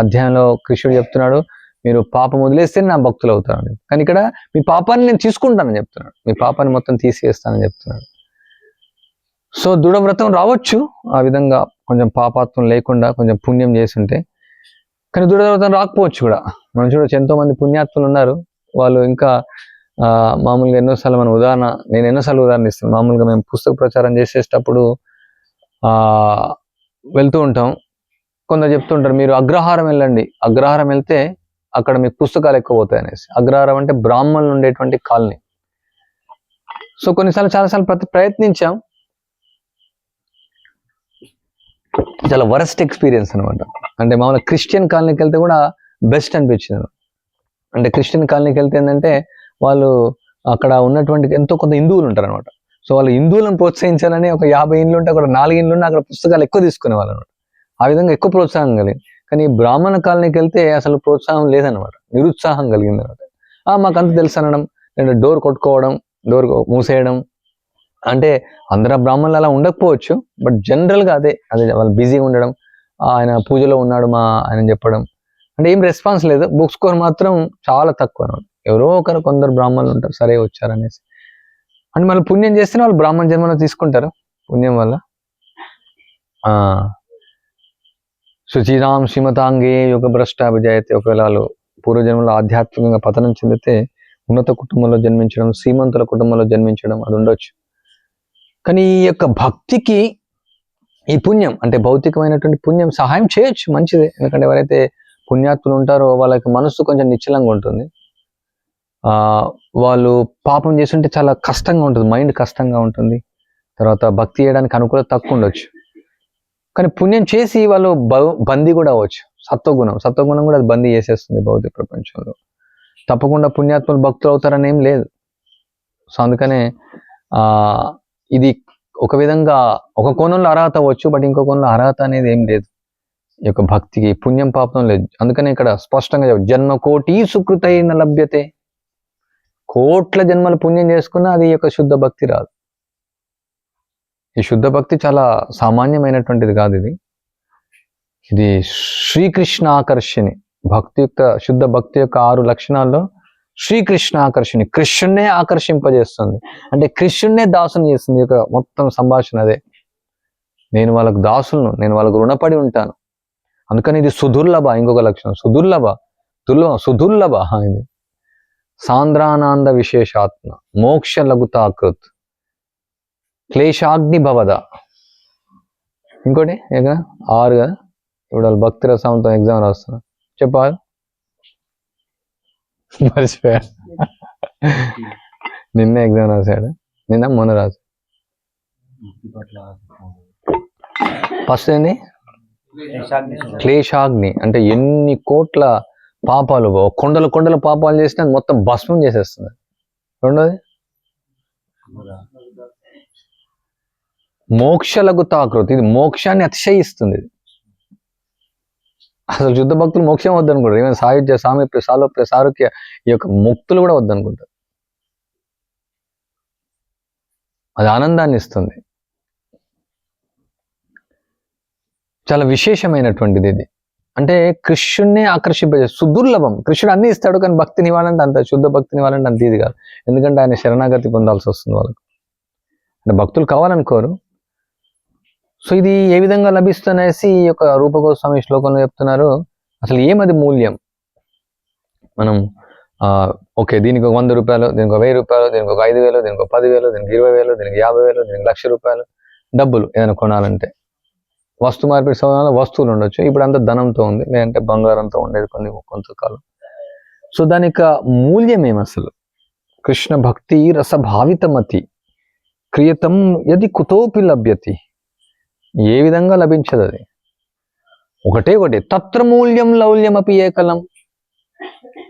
అధ్యాయంలో కృష్ణుడు చెప్తున్నాడు, మీరు పాపం వదిలేస్తే నా భక్తులు అవుతారని. కానీ ఇక్కడ మీ పాపాన్ని నేను తీసుకుంటానని చెప్తున్నాడు, మీ పాపాన్ని మొత్తం తీసేస్తానని చెప్తున్నాడు. సో దృఢవ్రతం రావచ్చు ఆ విధంగా, కొంచెం పాపాత్వం లేకుండా కొంచెం పుణ్యం చేస్తుంటే. కానీ దృఢవ్రతం రాకపోవచ్చు కూడా. మనం చూడవచ్చు ఎంతో మంది పుణ్యాత్ములు ఉన్నారు, వాళ్ళు ఇంకా మామూలుగా ఎన్నోసార్లు మనం నేను ఎన్నోసార్లు ఉదాహరణ ఇస్తాను. మామూలుగా మేము పుస్తక ప్రచారం చేసేటప్పుడు వెళ్తూ ఉంటాం. కొందరు చెప్తుంటారు, మీరు అగ్రహారం వెళ్ళండి, అగ్రహారం వెళ్తే అక్కడ మీకు పుస్తకాలు ఎక్కువ పోతాయి అనేసి. అగ్రహారం అంటే బ్రాహ్మణులు ఉండేటువంటి కాలనీ. సో కొన్నిసార్లు చాలాసార్లు ప్రయత్నించాం, చాలా వరస్ట్ ఎక్స్పీరియన్స్ అనమాట. అంటే మామూలుగా క్రిస్టియన్ కాలనీకి వెళ్తే కూడా బెస్ట్ అనిపించింది. అంటే క్రిస్టియన్ కాలనీకి వెళ్తే ఏంటంటే వాళ్ళు అక్కడ ఉన్నటువంటి ఎంతో కొంత హిందువులు ఉంటారు అనమాట. సో వాళ్ళు హిందువులను ప్రోత్సహించాలని ఒక 50 ఇండ్లు ఉంటే అక్కడ 4 ఇండ్లు ఉంటే అక్కడ పుస్తకాలు ఎక్కువ తీసుకునే వాళ్ళు అనమాట. ఆ విధంగా ఎక్కువ ప్రోత్సాహం కలిగింది. కానీ బ్రాహ్మణ కాలనీకి వెళ్తే అసలు ప్రోత్సాహం లేదనమాట, నిరుత్సాహం కలిగింది అనమాట. మాకంత తెలుసు అనడం, లేదా డోర్ కొట్టుకోవడం, డోర్ మూసేయడం. అంటే అందరూ బ్రాహ్మణులు అలా ఉండకపోవచ్చు, బట్ జనరల్గా అదే వాళ్ళు బిజీగా ఉండడం, ఆయన పూజలో ఉన్నాడు ఆయన చెప్పడం, అంటే ఏం రెస్పాన్స్ లేదు. బుక్ స్కోర్ మాత్రం చాలా తక్కువ అనమాట. ఎవరో కొందరు బ్రాహ్మణులు ఉంటారు, సరే వచ్చారనేసి. అంటే మళ్ళీ పుణ్యం చేస్తేనే వాళ్ళు బ్రాహ్మణ జన్మలో తీసుకుంటారు పుణ్యం వల్ల. శుచిరాం శ్రీమతాంగే యుగ భ్రష్ట విజయతే. ఒకవేళ వాళ్ళు పూర్వజన్మలో ఆధ్యాత్మికంగా పతనం చెందితే ఉన్నత కుటుంబంలో జన్మించడం, శ్రీమంతుల కుటుంబంలో జన్మించడం అది ఉండొచ్చు. కానీ ఈ యొక్క భక్తికి ఈ పుణ్యం అంటే భౌతికమైనటువంటి పుణ్యం సహాయం చేయొచ్చు, మంచిదే. ఎందుకంటే ఎవరైతే పుణ్యాత్ములు ఉంటారో వాళ్ళకి మనస్సు కొంచెం నిశ్చలంగా ఉంటుంది. వాళ్ళు పాపం చేస్తుంటే చాలా కష్టంగా ఉంటుంది, మైండ్ కష్టంగా ఉంటుంది. తర్వాత భక్తి చేయడానికి అనుకూలత తక్కువ ఉండొచ్చు. కానీ పుణ్యం చేసి వాళ్ళు బందీ కూడా అవ్వచ్చు. సత్వగుణం కూడా అది బందీ చేసేస్తుంది భౌతిక ప్రపంచంలో. తప్పకుండా పుణ్యాత్ములు భక్తులు అవుతారని ఏం లేదు. సో అందుకనే ఇది ఒక విధంగా ఒక కోణంలో అర్హత అవ్వచ్చు, బట్ ఇంకో కోణంలో అర్హత అనేది ఏం లేదు. ఈ యొక్క భక్తికి పుణ్యం పాపం లేదు. అందుకనే ఇక్కడ స్పష్టంగా జన్మ కోటి సుకృతైన లభ్యతే. కోట్ల జన్మలు పుణ్యం చేసుకున్నా అది యొక్క శుద్ధ భక్తి రాదు. ఈ శుద్ధ భక్తి చాలా సామాన్యమైనటువంటిది కాదు. ఇది శ్రీకృష్ణ ఆకర్షణి భక్తి యొక్క శుద్ధ భక్తి యొక్క 6 లక్షణాల్లో శ్రీకృష్ణ ఆకర్షణి, కృష్ణున్నే ఆకర్షింపజేస్తుంది. అంటే కృష్ణున్నే దాసుని చేస్తుంది. యొక్క మొత్తం సంభాషణ అదే. నేను వాళ్ళకు దాసులను, నేను వాళ్ళకు రుణపడి ఉంటాను. అందుకని ఇది సుదుర్లభ. ఇంకొక లక్షణం సుదుర్లభ. ఇది సాంద్రానంద విశేషాత్మ మోక్ష లఘుతాకృత్ క్లేశాగ్ని భవద. ఇంకోటి 6 కదా. ఇప్పుడు వాళ్ళు భక్తి రసంతో ఎగ్జామ్ రాస్తున్నా, చెప్పాలి మర్చిపోయా. నిన్న ఎగ్జామ్ రాశాడు, మొన్న రాశాడు. ఫస్ట్ ఏంది క్లేశాగ్ని, అంటే ఎన్ని కోట్ల పాపాలు, కొండల పాపాలు చేసినా మొత్తం భస్మం చేసేస్తుంది. రెండోది మోక్షలకు తాకృతి, ఇది మోక్షాన్ని అతిశయిస్తుంది. అసలు శుద్ధ భక్తులు మోక్షం వద్దనుకుంటారు. ఏమైనా సాయుధ్య సామీప్య సాలోప్య సారూక్య ఈ యొక్క ముక్తులు కూడా వద్దనుకుంటారు. అది ఆనందాన్ని ఇస్తుంది. చాలా విశేషమైనటువంటిది ఇది. అంటే కృష్ణున్నే ఆకర్షింపజే సుదుర్లభం. కృష్ణుడు అన్ని ఇస్తాడు, కానీ భక్తిని ఇవ్వాలంటే అంత శుద్ధ భక్తిని ఇవ్వాలంటే అంత ఇది కాదు. ఎందుకంటే ఆయన శరణాగతి పొందాల్సి వస్తుంది వాళ్ళకు. అంటే భక్తులు కావాలనుకోరు. సో ఇది ఏ విధంగా లభిస్తుందనేసి ఈ యొక్క రూపగోస్వామి శ్లోకంలో చెప్తున్నారు. అసలు ఏమది మూల్యం? మనం ఓకే దీనికి 100 రూపాయలు, దీనికి 1000 రూపాయలు, దీనికి 5000, దీనికి 10,000, దీనికి 20,000, దీనికి 50,000, దీనికి 1,00,000 రూపాయలు డబ్బులు ఏదైనా కొనాలంటే. వస్తు మార్పిడి సమయంలో వస్తువులు ఉండొచ్చు. ఇప్పుడు అంతా ధనంతో ఉంది, లేదంటే బంగారంతో ఉండేది కొంతకాలం. సో దాని యొక్క మూల్యం ఏమి అసలు? కృష్ణ భక్తి రసభావితమతి క్రియతం యది కుతోపి లభ్యతి. ఏ విధంగా లభించదు అది? ఒకటే తత్ర మూల్యం లౌల్యం అపి ఏకలం.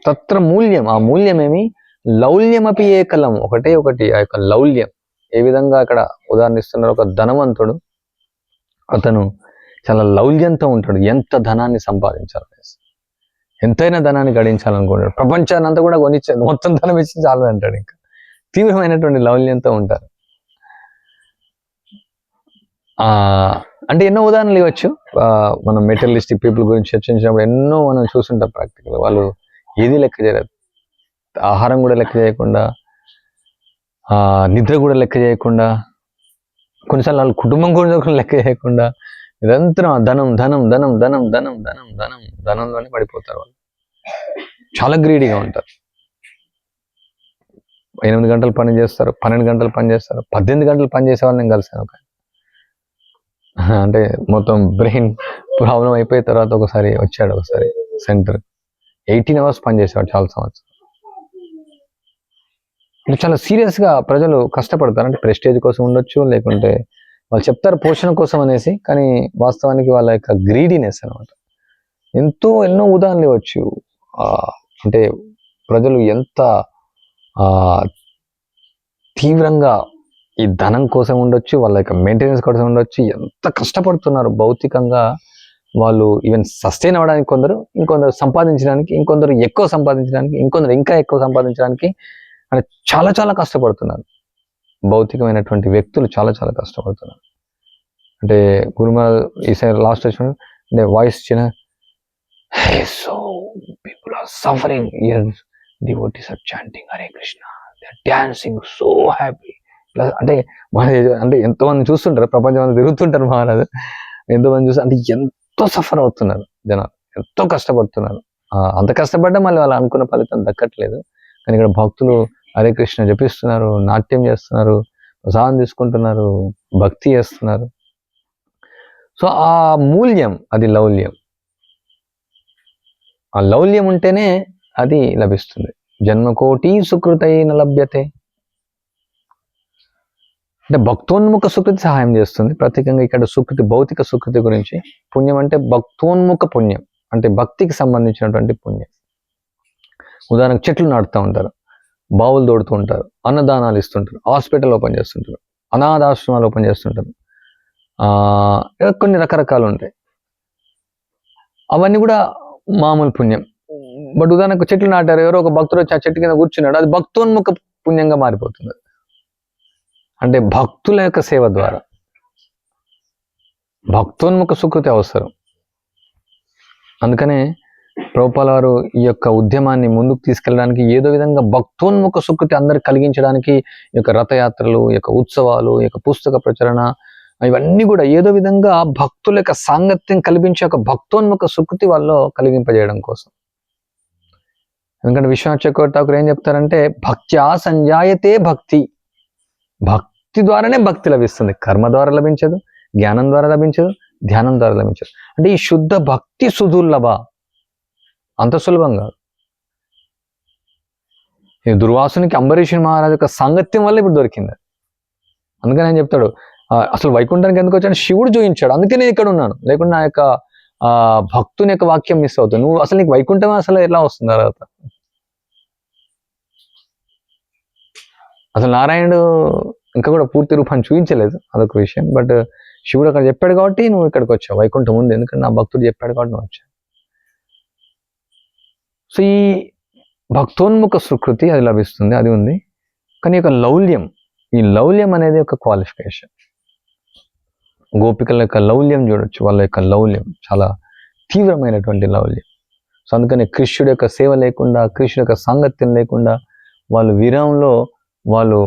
తత్ర మూల్యం, ఆ మూల్యమేమి లౌల్యమపి ఏకలం, ఒకటే ఒకటి ఆ యొక్క లౌల్యం. ఏ విధంగా అక్కడ ఉదాహరణిస్తున్నారు, ఒక ధనవంతుడు అతను చాలా లౌల్యంతో ఉంటాడు, ఎంత ధనాన్ని సంపాదించాలనేసి, ఎంతైనా ధనాన్ని గడించాలనుకుంటాడు, ప్రపంచాన్ని అంతా కూడా మొత్తం ధనం ఇచ్చి చాలు అంటాడు. ఇంకా తీవ్రమైనటువంటి లౌల్యంతో ఉంటారు. అంటే ఎన్నో ఉదాహరణలు ఇవ్వచ్చు. మనం మెటీరియలిస్టిక్ పీపుల్ గురించి చర్చించినప్పుడు ఎన్నో మనం చూస్తుంటాం ప్రాక్టికల్. వాళ్ళు ఏది లెక్క చేయలేదు, ఆహారం కూడా లెక్క చేయకుండా, నిద్ర కూడా లెక్క చేయకుండా, కొన్నిసార్లు వాళ్ళ కుటుంబం కూడా లెక్క చేయకుండా నిరంతరం ధనం ధనం ధనం ధనం ధనం ధనం ధనం ధనంలోనే పడిపోతారు. వాళ్ళు చాలా గ్రీడీగా ఉంటారు. 8 గంటలు పని చేస్తారు, 12 గంటలు పని చేస్తారు, 18 గంటలు పని చేసే వాళ్ళని నేను కలిసాను. ఒక అంటే మొత్తం బ్రెయిన్ ప్రాబ్లం అయిపోయిన తర్వాత ఒకసారి వచ్చాడు, ఒకసారి సెంటర్ 18 hours పని చేసేవాడు చాలా సంవత్సరం. అంటే చాలా సీరియస్గా ప్రజలు కష్టపడతారు. అంటే ప్రెస్టేజ్ కోసం ఉండొచ్చు, లేకుంటే వాళ్ళు చెప్తారు పోషణ కోసం అనేసి, కానీ వాస్తవానికి వాళ్ళ యొక్క గ్రీడీనెస్ అనమాట. ఎన్నో ఉదాహరణలు ఇవ్వచ్చు. అంటే ప్రజలు ఎంత తీవ్రంగా ఈ ధనం కోసం ఉండొచ్చు, వాళ్ళ యొక్క మెయింటెనెన్స్ కోసం ఉండొచ్చు, ఎంత కష్టపడుతున్నారు భౌతికంగా వాళ్ళు. ఈవెన్ సస్టైన్ అవ్వడానికి కొందరు, ఇంకొందరు సంపాదించడానికి, ఇంకొందరు ఎక్కువ సంపాదించడానికి, ఇంకొందరు ఇంకా ఎక్కువ సంపాదించడానికి అంటే చాలా చాలా కష్టపడుతున్నారు. భౌతికమైనటువంటి వ్యక్తులు చాలా చాలా కష్టపడుతున్నారు. అంటే గురుమల ఈసారి లాస్ట్ వచ్చిన అంటే వాయిస్ చిన్న, so people are suffering here, devotees are chanting Hare Krishna, they are dancing so happy. అంటే అంటే ఎంతోమంది చూస్తుంటారు, ప్రపంచం తిరుగుతుంటారు మహారాజు, ఎంతోమంది చూస్తారు. అంటే ఎంతో సఫర్ అవుతున్నారు జనాలు, ఎంతో కష్టపడుతున్నారు. అంత కష్టపడ్డా మళ్ళీ వాళ్ళు అనుకున్న ఫలితం దక్కట్లేదు. కానీ ఇక్కడ భక్తులు హరే కృష్ణ జపిస్తున్నారు, నాట్యం చేస్తున్నారు, ప్రసాదం తీసుకుంటున్నారు, భక్తి చేస్తున్నారు. సో ఆ మూల్యం అది లౌల్యం. ఆ లౌల్యం ఉంటేనే అది లభిస్తుంది. జన్మకోటి సుకృతైన లభ్యతే. అంటే భక్తోన్ముఖ సుకృతి సహాయం చేస్తుంది. ప్రత్యేకంగా ఇక్కడ సుకృతి, భౌతిక సుకృతి గురించి. పుణ్యం అంటే భక్తోన్ముఖ పుణ్యం, అంటే భక్తికి సంబంధించినటువంటి పుణ్యం. ఉదాహరణకు చెట్లు నాటుతూ ఉంటారు, బావులు తోడుతూ ఉంటారు, అన్నదానాలు ఇస్తుంటారు, హాస్పిటల్ ఓపెన్ చేస్తుంటారు, అనాథాశ్రమాలు ఓపెన్ చేస్తుంటారు, కొన్ని రకరకాలు ఉంటాయి. అవన్నీ కూడా మామూలు పుణ్యం. బట్ ఉదాహరణకు చెట్లు నాటారు, ఎవరో ఒక భక్తుడు వచ్చి ఆ చెట్టు కింద కూర్చున్నాడు, అది భక్తోన్ముఖ పుణ్యంగా మారిపోతుంది. అంటే భక్తుల యొక్క సేవ ద్వారా భక్తోన్ముఖ సుకృతి అవసరం. అందుకనే ప్రభుపాల వారు ఈ యొక్క ఉద్యమాన్ని ముందుకు తీసుకెళ్ళడానికి, ఏదో విధంగా భక్తోన్ముఖ సుకృతి అందరికి కలిగించడానికి ఈ యొక్క రథయాత్రలు, ఈ యొక్క ఉత్సవాలు, ఈ యొక్క పుస్తక ప్రచురణ, ఇవన్నీ కూడా ఏదో విధంగా భక్తుల యొక్క సాంగత్యం కల్పించే ఒక భక్తోన్ముఖ సుకృతి వాళ్ళు కలిగింపజేయడం కోసం. ఎందుకంటే విశ్వనాథ్ చక్రవర్తి ఠాకూర్ ఏం చెప్తారంటే, భక్త్యా సంజాయతే భక్తి. భక్తి ద్వారానే భక్తి లభిస్తుంది, కర్మ ద్వారా లభించదు, జ్ఞానం ద్వారా లభించదు, ధ్యానం ద్వారా లభించదు. అంటే ఈ శుద్ధ భక్తి సుదుర్లభ, అంత సులభం కాదు. ఈ దుర్వాసునికి అంబరీషుని మహారాజు యొక్క సాంగత్యం వల్ల ఇప్పుడు దొరికింది. అందుకని ఆయన చెప్తాడు, అసలు వైకుంఠానికి ఎందుకు వచ్చాడు, శివుడు చూపించాడు, అందుకే నేను ఇక్కడ ఉన్నాను, లేకుంటే నా యొక్క భక్తుని యొక్క వాక్యం మిస్ అవుతుంది. నువ్వు అసలు నీకు వైకుంఠం అసలు ఎలా వస్తుంది తర్వాత? అసలు నారాయణుడు ఇంకా కూడా పూర్తి రూపాన్ని చూపించలేదు, అదొక విషయం. బట్ శివుడు అక్కడ చెప్పాడు కాబట్టి నువ్వు ఇక్కడికి వచ్చావు, వైకుంఠం ఉంది, ఎందుకంటే నా భక్తుడు చెప్పాడు కాబట్టి నువ్వు వచ్చావు. సో ఈ భక్తోన్ముఖ సుకృతి అది లభిస్తుంది, అది ఉంది. కానీ ఒక లౌల్యం, ఈ లౌల్యం అనేది ఒక క్వాలిఫికేషన్. గోపికల యొక్క లౌల్యం చూడొచ్చు, వాళ్ళ యొక్క లౌల్యం చాలా తీవ్రమైనటువంటి లౌల్యం. సో అందుకని కృష్ణుడి యొక్క సేవ లేకుండా, కృష్ణుడి యొక్క సాంగత్యం లేకుండా వాళ్ళు విరహంలో, వాళ్ళు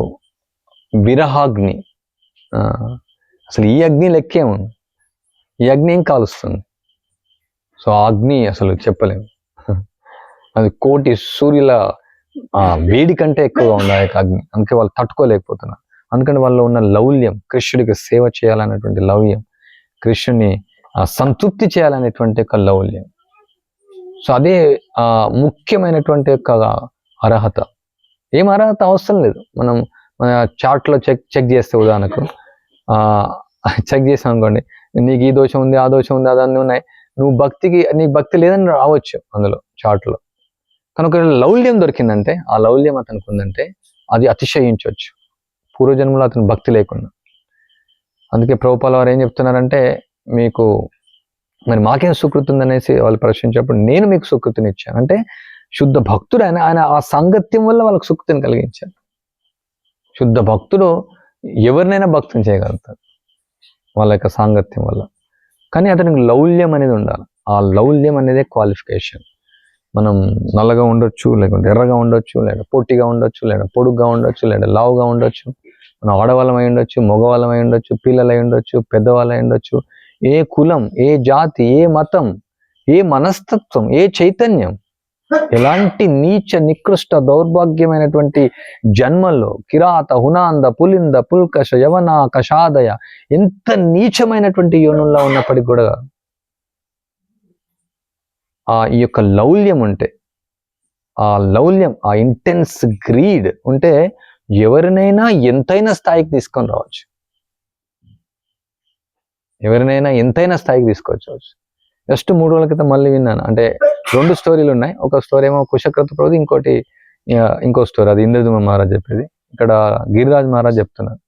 విరహాగ్ని, అసలు ఈ అగ్ని లెక్కేముంది, ఈ అగ్ని ఏం కాలుస్తుంది? సో ఆ అగ్ని అసలు చెప్పలేము, అది కోటి సూర్యుల వేడి కంటే ఎక్కువగా ఉంది ఆ యొక్క అగ్ని. అందుకే వాళ్ళు తట్టుకోలేకపోతున్నారు. అందుకని వాళ్ళు ఉన్న లౌల్యం, కృష్ణుడికి సేవ చేయాలనేటువంటి లౌల్యం, కృష్ణుని సంతృప్తి చేయాలనేటువంటి ఒక లౌల్యం. సో అదే ముఖ్యమైనటువంటి యొక్క అర్హత. ఏం అర్హత అవసరం లేదు. మనం మన చార్ట్లో చెక్ చేస్తే, ఉదాహరణకు చెక్ చేసాం అనుకోండి, నీకు ఈ దోషం ఉంది, ఆ దోషం ఉంది, అదన్నీ ఉన్నాయి, నువ్వు నీకు భక్తి లేదని రావచ్చు అందులో చార్ట్లో. కనుక లౌల్యం దొరికిందంటే, ఆ లౌల్యం అతనికి ఉందంటే అది అతిశయించవచ్చు, పూర్వజన్మలో అతను భక్తి లేకుండా. అందుకే ప్రభుపాల వారు ఏం చెప్తున్నారంటే, మీకు మరి మాకేం సుకృతి ఉందనేసి వాళ్ళు ప్రశ్నించినప్పుడు, నేను మీకు సుకృతిని ఇచ్చాను. అంటే శుద్ధ భక్తుడు ఆయన ఆ సాంగత్యం వల్ల వాళ్ళకి సుకృతిని కలిగించారు. శుద్ధ భక్తుడు ఎవరినైనా భక్తిని చేయగలుగుతారు వాళ్ళ యొక్క సాంగత్యం వల్ల. కానీ అతనికి లౌల్యం అనేది ఉండాలి. ఆ లౌల్యం అనేదే క్వాలిఫికేషన్. మనం నల్లగా ఉండొచ్చు, లేకుంటే ఎర్రగా ఉండొచ్చు, లేదా పొట్టిగా ఉండొచ్చు, లేదా పొడుగ్గా ఉండొచ్చు, లేదా లావుగా ఉండొచ్చు, మనం ఆడవాళ్ళమై ఉండొచ్చు, మగవాళ్ళమై ఉండొచ్చు, పిల్లలై ఉండొచ్చు, పెద్దవాళ్ళై ఉండొచ్చు, ఏ కులం, ఏ జాతి, ఏ మతం, ఏ మనస్తత్వం, ఏ చైతన్యం, ఎలాంటి నీచ నికృష్ట దౌర్భాగ్యమైనటువంటి జన్మల్లో కిరాత, హునాంద, పులింద, పుల్కష, యవన, కషాదయ, ఎంత నీచమైనటువంటి యోనుల్లో ఉన్నప్పటికీ కూడా ఈ యొక్క లౌల్యం ఉంటే, ఆ లౌల్యం, ఆ ఇంటెన్స్ గ్రీడ్ ఉంటే ఎవరినైనా ఎంతైనా స్థాయికి తీసుకొని రావచ్చు. ఎవరినైనా ఎంతైనా స్థాయికి తీసుకొచ్చు. జస్ట్ 3 రోజుల క్రితం మళ్ళీ విన్నాను. అంటే 2 స్టోరీలు ఉన్నాయి. ఒక స్టోరీ ఏమో కుశక్రతు ప్రభుది, ఇంకో స్టోరీ అది ఇంద్రదుమ్న మహారాజ్ చెప్పేది. ఇక్కడ గిరిరాజ్ మహారాజ్ చెప్తున్నారు.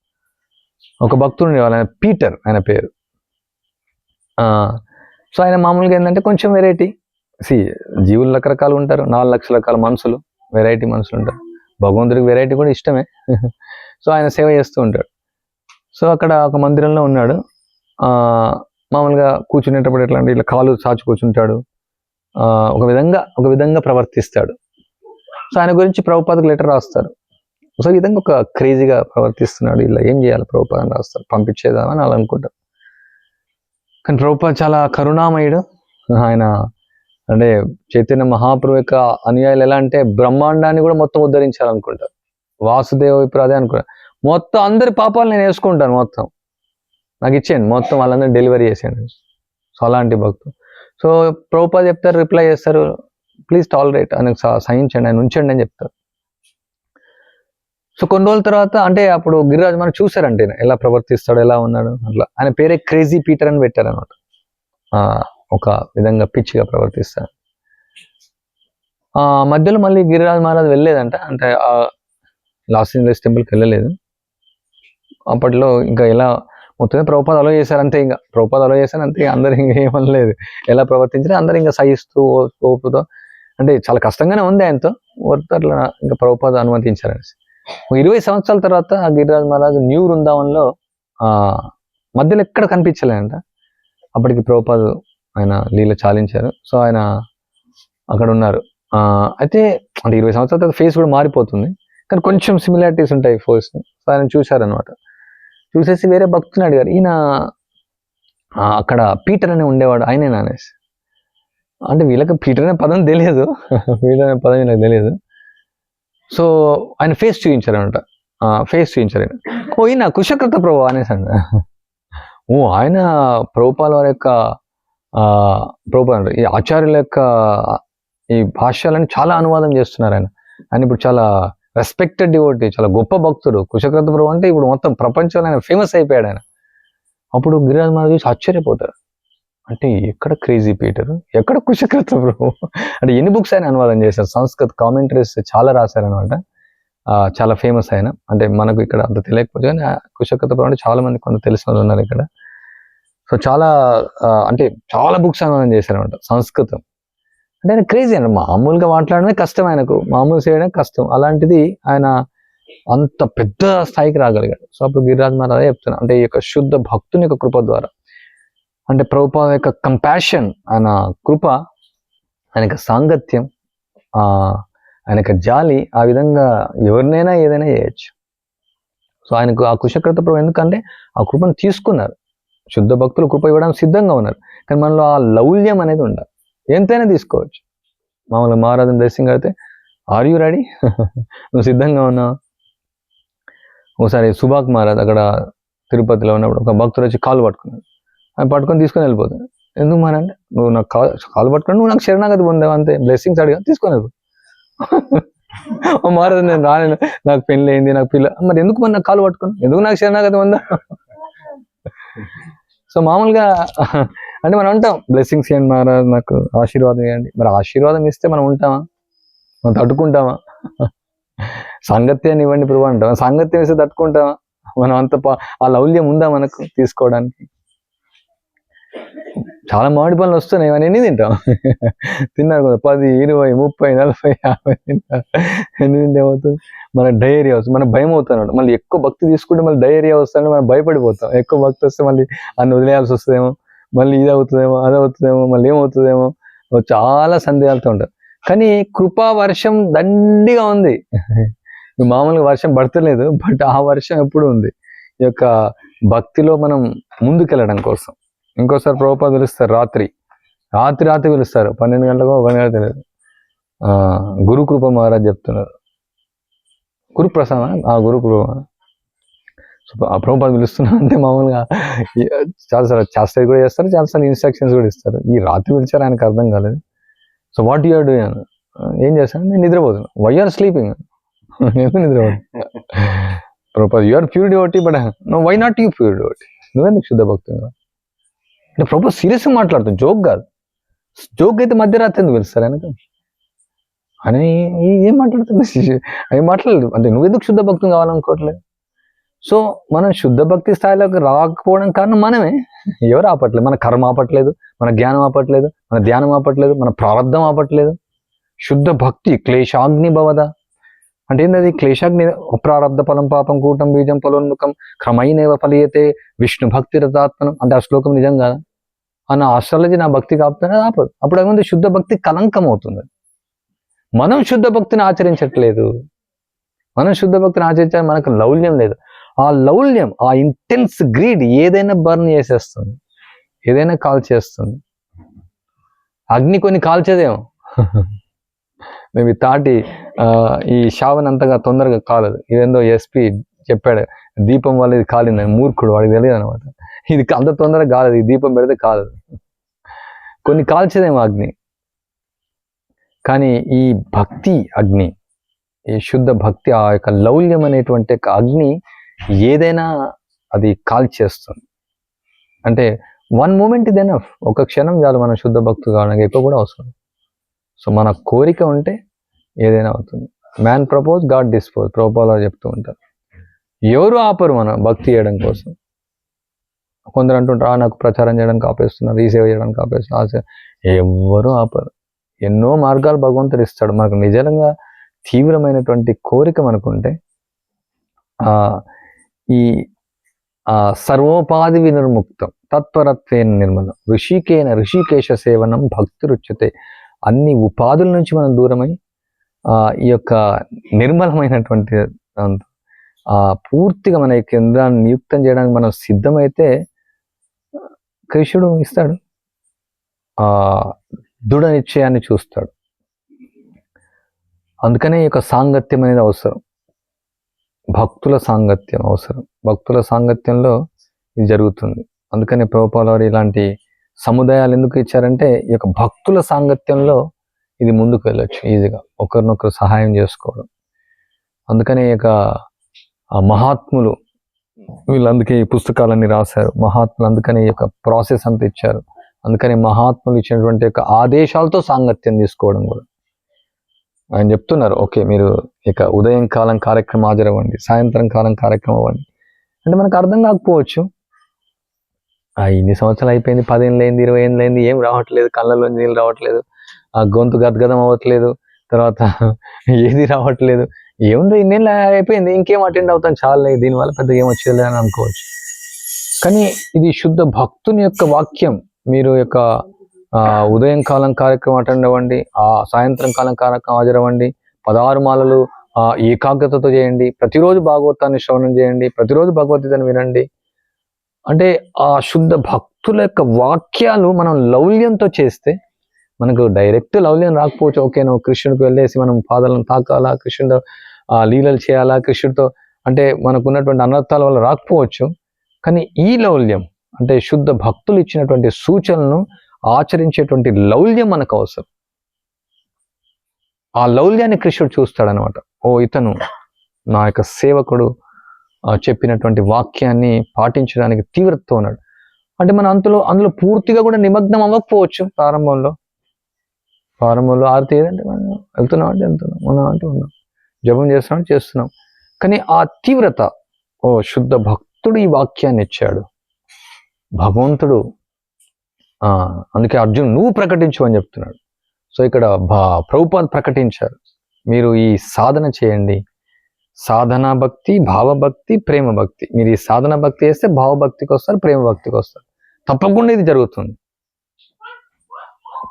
ఒక భక్తుడు ఆయన పీటర్, ఆయన పేరు. సో ఆయన మామూలుగా ఏంటంటే కొంచెం వెరైటీ. జీవులు రకరకాలు ఉంటారు, 4 లక్షల రకాల మనుషులు, వెరైటీ మనుషులు ఉంటారు. భగవంతుడికి వెరైటీ కూడా ఇష్టమే. సో ఆయన సేవ చేస్తూ ఉంటాడు. సో అక్కడ ఒక మందిరంలో ఉన్నాడు. మామూలుగా కూర్చునేటప్పుడు ఎట్లా అంటే ఇట్లా కాలు సాచి కూర్చుంటాడు, ఒక విధంగా ప్రవర్తిస్తాడు. సో ఆయన గురించి ప్రభుపాదకు లెటర్ రాస్తారు. సో ఈ విధంగా ఒక క్రేజీగా ప్రవర్తిస్తున్నాడు, ఇలా ఏం చేయాలి ప్రభుపాద అని రాస్తారు, పంపించేదామని అలా అనుకుంటారు. కానీ ప్రభుపాద చాలా కరుణామయుడు. ఆయన అంటే చైతన్య మహాప్రభు యొక్క అనుయాయులు ఎలా అంటే బ్రహ్మాండాన్ని కూడా మొత్తం ఉద్ధరించాలనుకుంటారు. వాసుదేవ విప్రాదే అనుకుంటారు. మొత్తం అందరి పాపాలు నేను వేసుకుంటాను, మొత్తం నాకు ఇచ్చేయండి, మొత్తం వాళ్ళందరూ డెలివరీ చేసేయండి. సో అలాంటి భక్తులు. సో ప్రభుపాద చెప్తారు, రిప్లై చేస్తారు, ప్లీజ్ టాలరేట్, ఆయనకు సహించండి, ఆయన ఉంచండి అని చెప్తారు. సో కొన్ని రోజుల తర్వాత, అంటే అప్పుడు గిరిరాజ్ మనం చూసారంటే ఎలా ప్రవర్తిస్తాడు, ఎలా ఉన్నాడు అట్లా. ఆయన పేరే క్రేజీ పీటర్ అని పెట్టారు అనమాట. ఒక విధంగా పిచ్చిగా ప్రవర్తిస్తాడు. మధ్యలో మళ్ళీ గిరిరాజ్ మహారాజ్ వెళ్ళలేదంట, అంటే లాస్ ఏంజలస్ టెంపుల్కి వెళ్ళలేదు. అప్పట్లో ఇంకా ఎలా మొత్తం ప్రభుపాద అలో చేశారు అంతే, ఇంకా ప్రభుపాద అలో చేశారు అంతే, అందరు ఇంకా ఏమనలేదు. ఎలా ప్రవర్తించినా అందరు ఇంకా సహిస్తూ ఓపుతో, అంటే చాలా కష్టంగానే ఉంది ఆయనతో, అట్లా ఇంకా ప్రభుపాద అనుమతించారనేసి. 20 సంవత్సరాల తర్వాత గిరిరాజ్ మహారాజ్ న్యూ బృందావన్లో మధ్యలో ఎక్కడ కనిపించలేదంట. అప్పటికి ప్రభుపాద ఆయన లీల చాలించారు. సో ఆయన అక్కడ ఉన్నారు. అయితే అంటే 20 సంవత్సరాల తర్వాత ఫేస్ కూడా మారిపోతుంది, కానీ కొంచెం సిమిలారిటీస్ ఉంటాయి ఫేస్. సో ఆయన చూశారనమాట. చూసేసి వేరే భక్తుని అడిగారు, ఈయన అక్కడ పీటర్ అని ఉండేవాడు ఆయనేనా అనేసి. అంటే వీళ్ళకి పీటర్ అనే పదం తెలియదు, పీటర్ అనే పదం వీళ్ళకి తెలియదు. సో ఆయన ఫేస్ చూపించారనమాట. ఫేస్ చూపించారు ఆయన. ఈయన కుశక్రత ప్రభు అనేసి అంట. ఆయన ప్రభుపాల వారి యొక్క ప్రభుపాద ఈ ఆచార్యుల యొక్క ఈ భాష్యాలని చాలా అనువాదం చేస్తున్నారు ఆయన. ఆయన ఇప్పుడు చాలా రెస్పెక్టెడ్ డివోటీ, చాలా గొప్ప భక్తుడు. కుశక్రత ప్రభు అంటే ఇప్పుడు మొత్తం ప్రపంచంలో ఆయన ఫేమస్ అయిపోయాడు ఆయన. అప్పుడు గిరిరాజ్ మహారాజ్ చూసి ఆశ్చర్యపోతారు, అంటే ఎక్కడ క్రేజీ పీటర్, ఎక్కడ కుశక్రత ప్రభు, అంటే ఎన్ని బుక్స్ ఆయన అనువాదం చేశారు, సంస్కృత్ కామెంటరీస్ చాలా రాశారనమాట. చాలా ఫేమస్ ఆయన. అంటే మనకు ఇక్కడ అంత తెలియకపోతే కానీ కుశక్రత ప్రభు అంటే చాలా మంది కొంత తెలిసిన వాళ్ళు ఉన్నారు ఇక్కడ. సో చాలా అంటే చాలా బుక్స్ అనువాదం చేశారనమాట సంస్కృతం. అంటే ఆయన క్రేజీ అండి, మామూలుగా మాట్లాడడమే కష్టం, ఆయనకు మామూలు చేయడం కష్టం. అలాంటిది ఆయన అంత పెద్ద స్థాయికి రాగలిగాడు. సో అప్పుడు గిరిరాజ్ మహారాజ్ చెప్తున్నా, అంటే ఈ యొక్క శుద్ధ భక్తుని యొక్క కృప ద్వారా, అంటే ప్రభుపాద యొక్క కంపాషన్, ఆయన కృప, ఆయన యొక్క సాంగత్యం, ఆయన యొక్క జాలి, ఆ విధంగా ఎవరినైనా ఏదైనా చేయొచ్చు. సో ఆయనకు ఆ కుశక్రత ప్రభు ఎందుకంటే ఆ కృపను తీసుకున్నారు. శుద్ధ భక్తులు కృప ఇవ్వడానికి సిద్ధంగా ఉన్నారు, కానీ మనలో ఆ లౌల్యం అనేది ఉండాలి. ఎంతైనా తీసుకోవచ్చు. మామూలుగా మహారాజుని బ్లెస్సింగ్ అడితే, ఆర్ యూ రెడీ, నువ్వు సిద్ధంగా ఉన్నావు. ఒకసారి సుభాక్ మహారాజ్ అక్కడ తిరుపతిలో ఉన్నప్పుడు ఒక భక్తుడు వచ్చి కాలు పట్టుకున్నాడు. ఆయన పట్టుకొని తీసుకొని వెళ్ళిపోతాడు. ఎందుకు మరి అంటే, నువ్వు నాకు కాలు పట్టుకొని నువ్వు నాకు శరణాగతి పొందావు అంతే, బ్లెస్సింగ్స్ అడిగా తీసుకొని వెళ్ళిపో. మహారాజు నేను రాలేను, నాకు పెళ్ళి అయింది, నాకు పిల్ల, మరి ఎందుకు మరి నాకు కాలు పట్టుకుని, ఎందుకు నాకు శరణాగతి పొందా. సో మామూలుగా అంటే మనం అంటాం బ్లెస్సింగ్స్ ఇవ్వండి మహారాజ్, నాకు ఆశీర్వాదం ఇవ్వండి. మరి ఆశీర్వాదం ఇస్తే మనం ఉంటామా? మనం తట్టుకుంటామా? సాంగత్యాన్ని ఇవ్వండి ప్రభు అంటాం, సాంగత్యం వేస్తే తట్టుకుంటామా? మనం అంత ఆ లౌల్యం ఉందా మనకు తీసుకోవడానికి? చాలా మామిడి పనులు వస్తున్నాయి, మనం ఎన్ని తింటాం? తిన్నారు కదా 10, 20, 30, 40, 50 తింటారు. ఎన్ని తింటే ఏమవుతుంది? మనకు డయేరియా వస్తుంది, మనకు భయం అవుతున్నాడు. మళ్ళీ ఎక్కువ భక్తి తీసుకుంటే మళ్ళీ డయేరియా వస్తుంటే మనం భయపడిపోతాం. ఎక్కువ భక్తి వస్తే మళ్ళీ అన్ని వదిలేయాల్సి వస్తుందేమో, మళ్ళీ ఇది అవుతుందేమో, అది అవుతుందేమో, మళ్ళీ ఏమవుతుందేమో, చాలా సందేహాలతో ఉంటారు. కానీ కృపా వర్షం దండిగా ఉంది. మామూలుగా వర్షం పడతలేదు, బట్ ఆ వర్షం ఎప్పుడు ఉంది ఈ యొక్క భక్తిలో మనం ముందుకెళ్ళడం కోసం. ఇంకోసారి ప్రభుపాద పిలుస్తారు, రాత్రి పిలుస్తారు, 12 గంటలకు 1 గంట తెలియదు. గురుకృప మహారాజ్ చెప్తున్నారు, గురుప్రసాద్, గురుకృప ప్రభుపాద పిలుస్తున్నారు అంటే మామూలుగా చాలాసార్లు శాస్త్రి కూడా చేస్తారు, చాలాసార్లు ఇన్స్ట్రక్షన్స్ కూడా ఇస్తారు. ఈ రాత్రి పిలిచారు ఆయనకు అర్థం కాలేదు. So what you are doing, ఏం చేస్తాను? నేను నిద్రపోతున్నాను. వై ఆర్ స్లీపింగ్, ఎందుకు నిద్రపోతున్నా? Prabhupada you are pure devotee, but no, why not you pure devotee, నువ్వెందుకు శుద్ధ భక్తుగా? అంటే ప్రభుపాద సీరియస్గా మాట్లాడుతాను, జోక్ కాదు. జోక్ అయితే మధ్యరాత్రి ఎందుకు పిలుస్తారు ఆయనకు అని? ఏం మాట్లాడుతుంది? ఏం మాట్లాడలేదు అంటే నువ్వెందుకు శుద్ధ భక్తులు కావాలనుకోవట్లేదు. సో మనం శుద్ధ భక్తి స్థాయిలోకి రాకపోవడం కారణం మనమే. ఎవరు ఆపట్లేదు? మన కర్మ ఆపట్లేదు, మన జ్ఞానం ఆపట్లేదు, మన ధ్యానం ఆపట్లేదు, మన ప్రారంధం ఆపట్లేదు. శుద్ధ భక్తి క్లేశాగ్ని భవద అంటే ఏంటది? క్లేశాగ్ని, ప్రారంధ ఫలం పాపం కూటం బీజం ఫలోన్ముఖం క్రమైనేవ ఫలియతే విష్ణు భక్తి రథాత్మనం అంటే ఆ శ్లోకం నిజం కాదా? అన్న ఆస్ట్రాలజీ నా భక్తి కాకపోయినా ఆపదు. అప్పుడు ఏముంది? శుద్ధ భక్తి కలంకం అవుతుంది. మనం శుద్ధ భక్తిని ఆచరించట్లేదు. మనం శుద్ధ భక్తిని ఆచరించాలి, మనకు లౌల్యం లేదు. ఆ లౌల్యం, ఆ ఇంటెన్స్ గ్రీడ్ ఏదైనా బర్న్ చేసేస్తుంది, ఏదైనా కాల్ చేస్తుంది. అగ్ని కొన్ని కాల్చేదేమో, మేము తాటి ఈ షావన్ అంతగా తొందరగా కాలదు. ఇదేందో ఎస్పీ చెప్పాడు, దీపం వల్ల ఇది కాలిందని. మూర్ఖుడు, వాడికి తెలియదు అనమాట. ఇది అంత తొందరగా కాలదు, ఈ దీపం పెడితే కాలదు. కొన్ని కాల్చేదేమో అగ్ని. కానీ ఈ భక్తి అగ్ని, ఈ శుద్ధ భక్తి, ఆ యొక్క లౌల్యం అనేటువంటి అగ్ని ఏదైనా అది కాల్చేస్తుంది. అంటే 1 మూమెంట్ ఇది ఎనఫ్, ఒక క్షణం చాలు మనం శుద్ధ భక్తి కావడానికి, ఎక్కువ కూడా అవసరం. సో మన కోరిక ఉంటే ఏదైనా అవుతుంది. Man propose, God dispose, Prabhupada చెప్తూ ఉంటారు. ఎవరు ఆపరు మన భక్తి చేయడం కోసం. కొందరు అంటుంటారు, నాకు ప్రచారం చేయడానికి ఆపేస్తున్నారు, ఈ సేవ చేయడానికి ఆపేస్తున్నారు. ఎవరు ఆపరు. ఎన్నో మార్గాలు భగవంతుడు ఇస్తాడు. మనకు నిజంగా తీవ్రమైనటువంటి కోరిక మనకుంటే ఈ సర్వోపాధి వినిర్ముక్తం తత్పరత్వేన నిర్మలం ఋషికేశ సేవనం భక్తి రుచ్యతే. అన్ని ఉపాధుల నుంచి మనం దూరమై ఈ యొక్క నిర్మలమైనటువంటి పూర్తిగా మన కేంద్రాన్ని నియుక్తం చేయడానికి మనం సిద్ధమైతే కృష్ణుడు ఇస్తాడు, దృఢ నిశ్చయాన్ని చూస్తాడు. అందుకనే ఈ యొక్క సాంగత్యం అనేది అవసరం, భక్తుల సాంగత్యం అవసరం. భక్తుల సాంగత్యంలో ఇది జరుగుతుంది. అందుకనే ప్రభుపాద వారు ఇలాంటి సముదాయాలు ఎందుకు ఇచ్చారంటే, ఈ యొక్క భక్తుల సాంగత్యంలో ఇది ముందుకు వెళ్ళొచ్చు ఈజీగా, ఒకరినొకరు సహాయం చేసుకోవడం. అందుకనే ఈ యొక్క మహాత్ములు వీళ్ళందుకే ఈ పుస్తకాలన్నీ రాశారు. మహాత్ములు అందుకని ఈ యొక్క ప్రాసెస్ అంతా ఇచ్చారు. అందుకని మహాత్ములు ఇచ్చినటువంటి యొక్క ఆదేశాలతో సాంగత్యం తీసుకోవడం కూడా ఆయన చెప్తున్నారు. ఓకే, మీరు ఇక ఉదయం కాలం కార్యక్రమం హాజరవ్వండి, సాయంత్రం కాలం కార్యక్రమం అవ్వండి అంటే మనకు అర్థం కాకపోవచ్చు. ఇన్ని సంవత్సరాలు అయిపోయింది, 10 ఏళ్ళు అయింది, 20 ఏళ్ళు అయింది, ఏం రావట్లేదు, కళ్ళలో నీళ్ళు రావట్లేదు, ఆ గొంతు గద్గదం అవ్వట్లేదు, తర్వాత ఏది రావట్లేదు, ఏముందో ఇన్నేళ్ళు అయిపోయింది, ఇంకేం అటెండ్ అవుతాను చాలే, దీనివల్ల పెద్దగా ఏం వచ్చేది అని అనుకోవచ్చు. కానీ ఇది శుద్ధ భక్తుని యొక్క వాక్యం. మీరు యొక్క ఉదయం కాలం కార్యక్రమం అటెండ్ అవ్వండి, ఆ సాయంత్రం కాలం కార్యక్రమం హాజరవ్వండి, 16 మాలలు ఏకాగ్రతతో చేయండి, ప్రతిరోజు భాగవతాన్ని శ్రవణం చేయండి, ప్రతిరోజు భగవద్గీతను వినండి. అంటే ఆ శుద్ధ భక్తుల యొక్క వాక్యాలు మనం లౌల్యంతో చేస్తే మనకు డైరెక్ట్ లౌల్యం రాకపోవచ్చు. ఓకే, నువ్వు కృష్ణుడికి వెళ్ళేసి మనం పాదాలను తాకాలా, కృష్ణుడు లీలలు చేయాలా, కృష్ణుడితో అంటే మనకు ఉన్నటువంటి అనర్థాల వల్ల రాకపోవచ్చు. కానీ ఈ లౌల్యం అంటే శుద్ధ భక్తులు ఇచ్చినటువంటి సూచనలను ఆచరించేటువంటి లౌల్యం మనకు అవసరం. ఆ లౌల్యాన్ని కృష్ణుడు చూస్తాడనమాట. ఓ, ఇతను నా యొక్క సేవకుడు చెప్పినటువంటి వాక్యాన్ని పాటించడానికి తీవ్రతతో ఉన్నాడు. అంటే మనం అందులో పూర్తిగా కూడా నిమగ్నం అవ్వకపోవచ్చు ప్రారంభంలో. ప్రారంభంలో ఆరతి ఏదంటే మనం వెళ్తున్నాం అంటే వెళ్తున్నాం, ఉన్నాం అంటే ఉన్నాం, జపం చేస్తున్నాం చేస్తున్నాం. కానీ ఆ తీవ్రత, శుద్ధ భక్తుడు ఈ వాక్యాన్ని ఇచ్చాడు, భగవంతుడు. అందుకే అర్జున్ నువ్వు ప్రకటించు అని చెప్తున్నాడు. సో ఇక్కడ ప్రభుపాద్ ప్రకటించారు, మీరు ఈ సాధన చేయండి, సాధనా భక్తి, భావభక్తి, ప్రేమ భక్తి. మీరు ఈ సాధన భక్తి చేస్తే భావభక్తికి వస్తారు, ప్రేమ భక్తికి వస్తారు. తప్పకుండా ఇది జరుగుతుంది.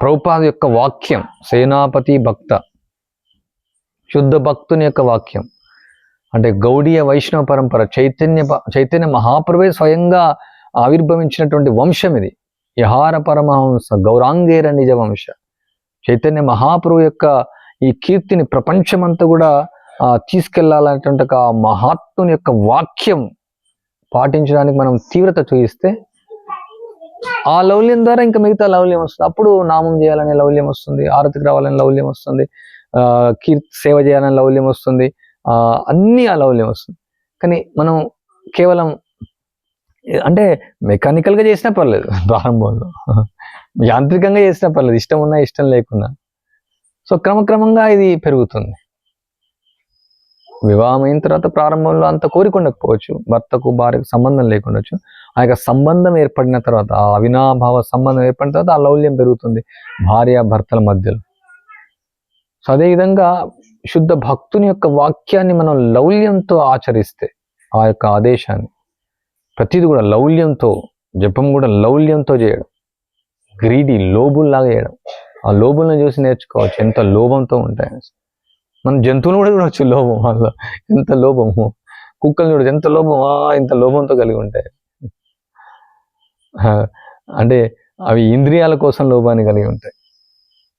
ప్రభుపాద యొక్క వాక్యం, సేనాపతి భక్త శుద్ధ భక్తుని యొక్క వాక్యం, అంటే గౌడీయ వైష్ణవ పరంపర, చైతన్య మహాప్రభే స్వయంగా ఆవిర్భవించినటువంటి వంశం ఇది. యహార పరమహంస గౌరాంగేర నిజ వంశ. చైతన్య మహాప్రభు యొక్క ఈ కీర్తిని ప్రపంచమంతా కూడా తీసుకెళ్లాలనేటువంటి ఆ మహాత్ముని యొక్క వాక్యం పాటించడానికి మనం తీవ్రత చూపిస్తే ఆ లౌల్యం ద్వారా ఇంకా మిగతా లౌల్యం వస్తుంది. అప్పుడు నామం చేయాలనే లౌల్యం వస్తుంది, ఆరతికి రావాలని లౌల్యం వస్తుంది, కీర్తి సేవ చేయాలని లౌల్యం వస్తుంది, అన్నీ ఆ లౌల్యం వస్తుంది. కానీ మనం కేవలం అంటే మెకానికల్గా చేసినా పర్లేదు, ప్రారంభంలో యాంత్రికంగా చేసినా పర్లేదు, ఇష్టం ఉన్నా ఇష్టం లేకున్నా. సో క్రమక్రమంగా ఇది పెరుగుతుంది. వివాహం అయిన తర్వాత ప్రారంభంలో అంత కోరిక ఉండకపోవచ్చు, భర్తకు భార్యకు సంబంధం లేకుండొచ్చు. ఆ యొక్క సంబంధం ఏర్పడిన తర్వాత, ఆ అవినాభావ సంబంధం ఏర్పడిన తర్వాత ఆ లౌల్యం పెరుగుతుంది భార్య భర్తల మధ్యలో. సో అదేవిధంగా శుద్ధ భక్తుని యొక్క వాక్యాన్ని మనం లౌల్యంతో ఆచరిస్తే, ఆ యొక్క ఆదేశాన్ని ప్రతిదీ కూడా లౌల్యంతో, జపం కూడా లౌల్యంతో చేయడం, గ్రీడీ లోబుల్లాగా చేయడం. ఆ లోబుల్ని చూసి నేర్చుకోవచ్చు ఎంత లోభంతో ఉంటాయి. మన జంతువులు కూడా చూడవచ్చు లోభం, వాళ్ళ ఎంత లోభము. కుక్కలు చూడవచ్చు ఎంత లోభం, ఇంత లోభంతో కలిగి ఉంటాయి. అంటే అవి ఇంద్రియాల కోసం లోభాన్ని కలిగి ఉంటాయి.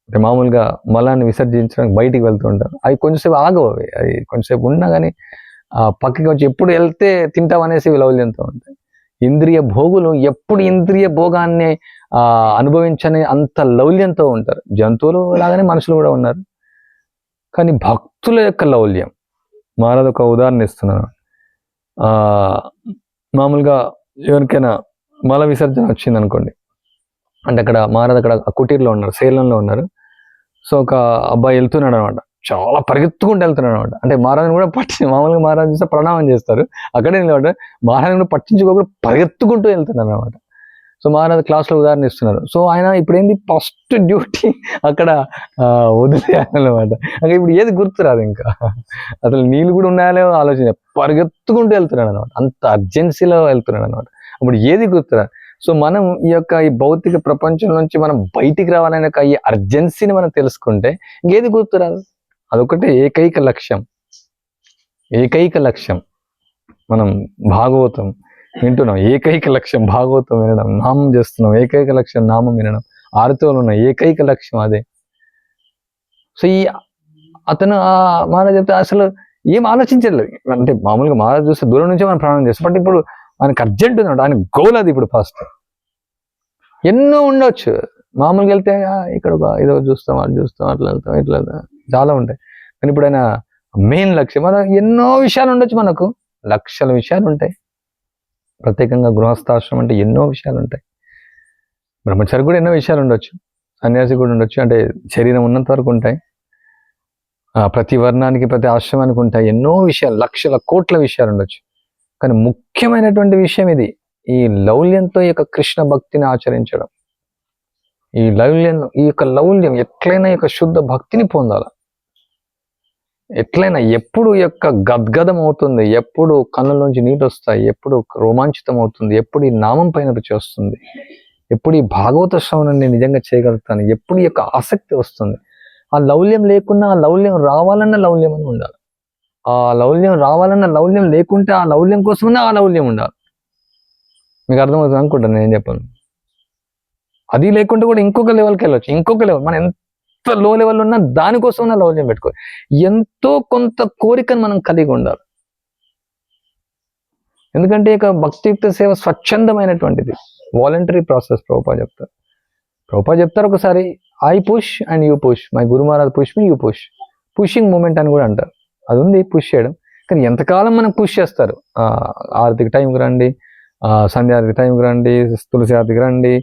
అంటే మామూలుగా మలాన్ని విసర్జించడానికి బయటికి వెళ్తూ ఉంటారు, అవి కొంచెంసేపు ఆగవు, అవి కొంచెంసేపు ఉన్నా కానీ పక్కకి వచ్చి ఎప్పుడు వెళ్తే తింటామనేసి లౌల్యంతో ఉంటాయి. ఇంద్రియ భోగులు ఎప్పుడు ఇంద్రియ భోగాన్ని అనుభవించని అంత లౌల్యంతో ఉంటారు. జంతువులు లాగానే మనుషులు కూడా ఉన్నారు. కానీ భక్తుల యొక్క లౌల్యం, మహారాజ్ ఒక ఉదాహరణ ఇస్తున్నాను. మామూలుగా ఎవరికైనా మల విసర్జన వచ్చింది అనుకోండి, అంటే అక్కడ మహారాజ్ అక్కడ కుటీర్లో ఉన్నారు, సేలంలో ఉన్నారు. సో ఒక అబ్బాయి వెళ్తున్నాడు అనమాట, చాలా పరిగెత్తుకుంటూ వెళ్తున్నాడు అనమాట. అంటే మహారాజుని కూడా మామూలుగా మహారాజు చూస్తే ప్రణామం చేస్తారు, అక్కడే నిలబడ్డా మహారాజుని కూడా పట్టించుకోకుండా పరిగెత్తుకుంటూ వెళ్తున్నారు అనమాట. సో మహారాజు క్లాస్లో ఉదాహరణ ఇస్తున్నారు. సో ఆయన ఇప్పుడు ఏంది ఫస్ట్ డ్యూటీ అక్కడ వదిలేయాలన్నమాట. అక్కడ ఇప్పుడు ఏది గుర్తురాదు, ఇంకా అసలు నీళ్ళు కూడా ఉన్నాయో ఆలోచన, పరిగెత్తుకుంటూ వెళ్తున్నాడు అనమాట, అంత అర్జెన్సీలో వెళ్తున్నాడు అనమాట. అప్పుడు ఏది గుర్తురాదు. సో మనం ఈ భౌతిక ప్రపంచం నుంచి మనం బయటికి రావాలనే ఈ అర్జెన్సీని మనం తెలుసుకుంటే ఇంకేది గుర్తురాదు. అదొకటే ఏకైక లక్ష్యం. మనం భాగవతం వింటున్నాం, ఏకైక లక్ష్యం భాగవతం వినడం, నామం చేస్తున్నాం, ఏకైక లక్ష్యం నామం వినడం, ఆరతిలో ఉన్న ఏకైక లక్ష్యం అదే. సో అతను మహారాజ్ చెప్తే అసలు ఏం ఆలోచించలేదు. అంటే మామూలుగా మహారాజ్ చూస్తే దూరం నుంచే మనం ప్రాణం చేస్తాం, బట్ ఇప్పుడు ఆయనకు అర్జెంట్ ఉంది, ఆయన గోల్ అది ఇప్పుడు ఫస్ట్. ఎన్నో ఉండొచ్చు, మామూలుగా వెళ్తే ఇక్కడ ఇదో చూస్తాం, అది చూస్తాం, అట్లా వెళ్తాం, ఇట్లా వెళ్తాం, చాలా ఉంటాయి. కానీ ఇప్పుడు ఆయన మెయిన్ లక్ష్యం, మన ఎన్నో విషయాలు ఉండొచ్చు, మనకు లక్షల విషయాలు ఉంటాయి. ప్రత్యేకంగా గృహస్థాశ్రమం అంటే ఎన్నో విషయాలు ఉంటాయి. బ్రహ్మచారి కూడా ఎన్నో విషయాలు ఉండొచ్చు, సన్యాసి కూడా ఉండొచ్చు, అంటే శరీరం ఉన్నంత వరకు ఉంటాయి. ప్రతి వర్ణానికి ప్రతి ఆశ్రమానికి ఉంటాయి ఎన్నో విషయాలు, లక్షల కోట్ల విషయాలు ఉండొచ్చు. కానీ ముఖ్యమైనటువంటి విషయం ఇది, ఈ లౌల్యంతో ఈ యొక్క కృష్ణ భక్తిని ఆచరించడం. ఈ యొక్క లౌల్యం ఎట్లయినా ఈ యొక్క శుద్ధ భక్తిని పొందాలి. ఎట్లయినా ఎప్పుడు యొక్క గద్గదం అవుతుంది, ఎప్పుడు కన్నులోంచి నీళ్ళు వస్తాయి, ఎప్పుడు రోమాంచితం అవుతుంది, ఎప్పుడు ఈ నామం పైన రుచి వస్తుంది, ఎప్పుడు ఈ భాగవత శ్రవణాన్ని నిజంగా చేయగలుగుతాను, ఎప్పుడు ఈ యొక్క ఆసక్తి వస్తుంది. ఆ లౌల్యం లేకున్నా ఆ లౌల్యం రావాలన్న లౌల్యం అని ఉండాలి. ఆ లౌల్యం రావాలన్న లౌల్యం లేకుంటే ఆ లౌల్యం కోసమన్నా ఆ లౌల్యం ఉండాలి. మీకు అర్థమవుతుంది అనుకుంటాను నేను చెప్పాను. అది లేకుంటే కూడా ఇంకొక లెవెల్కి వెళ్ళొచ్చు, ఇంకొక లెవెల్. మనం ఎంత లో లెవెల్ ఉన్నా దానికోసం లౌల్యం పెట్టుకోవాలి. ఎంతో కొంత కోరికను మనం కలిగి ఉండాలి. ఎందుకంటే ఇక భక్తియుక్త సేవ స్వచ్ఛందమైనటువంటిది, వాలంటరీ ప్రాసెస్. ప్రభుపాద చెప్తారు ఒకసారి, I push and you push, my guru Maharaj push me, you push. Pushing moment అని కూడా అంటారు, అది ఉంది, పుష్ చేయడం. కానీ ఎంతకాలం మనం పుష్ చేస్తారు, ఆరతికి టైంకి రండి, సంధ్యారతికి టైంకి రండి, తులసి ఆరతికి రండి,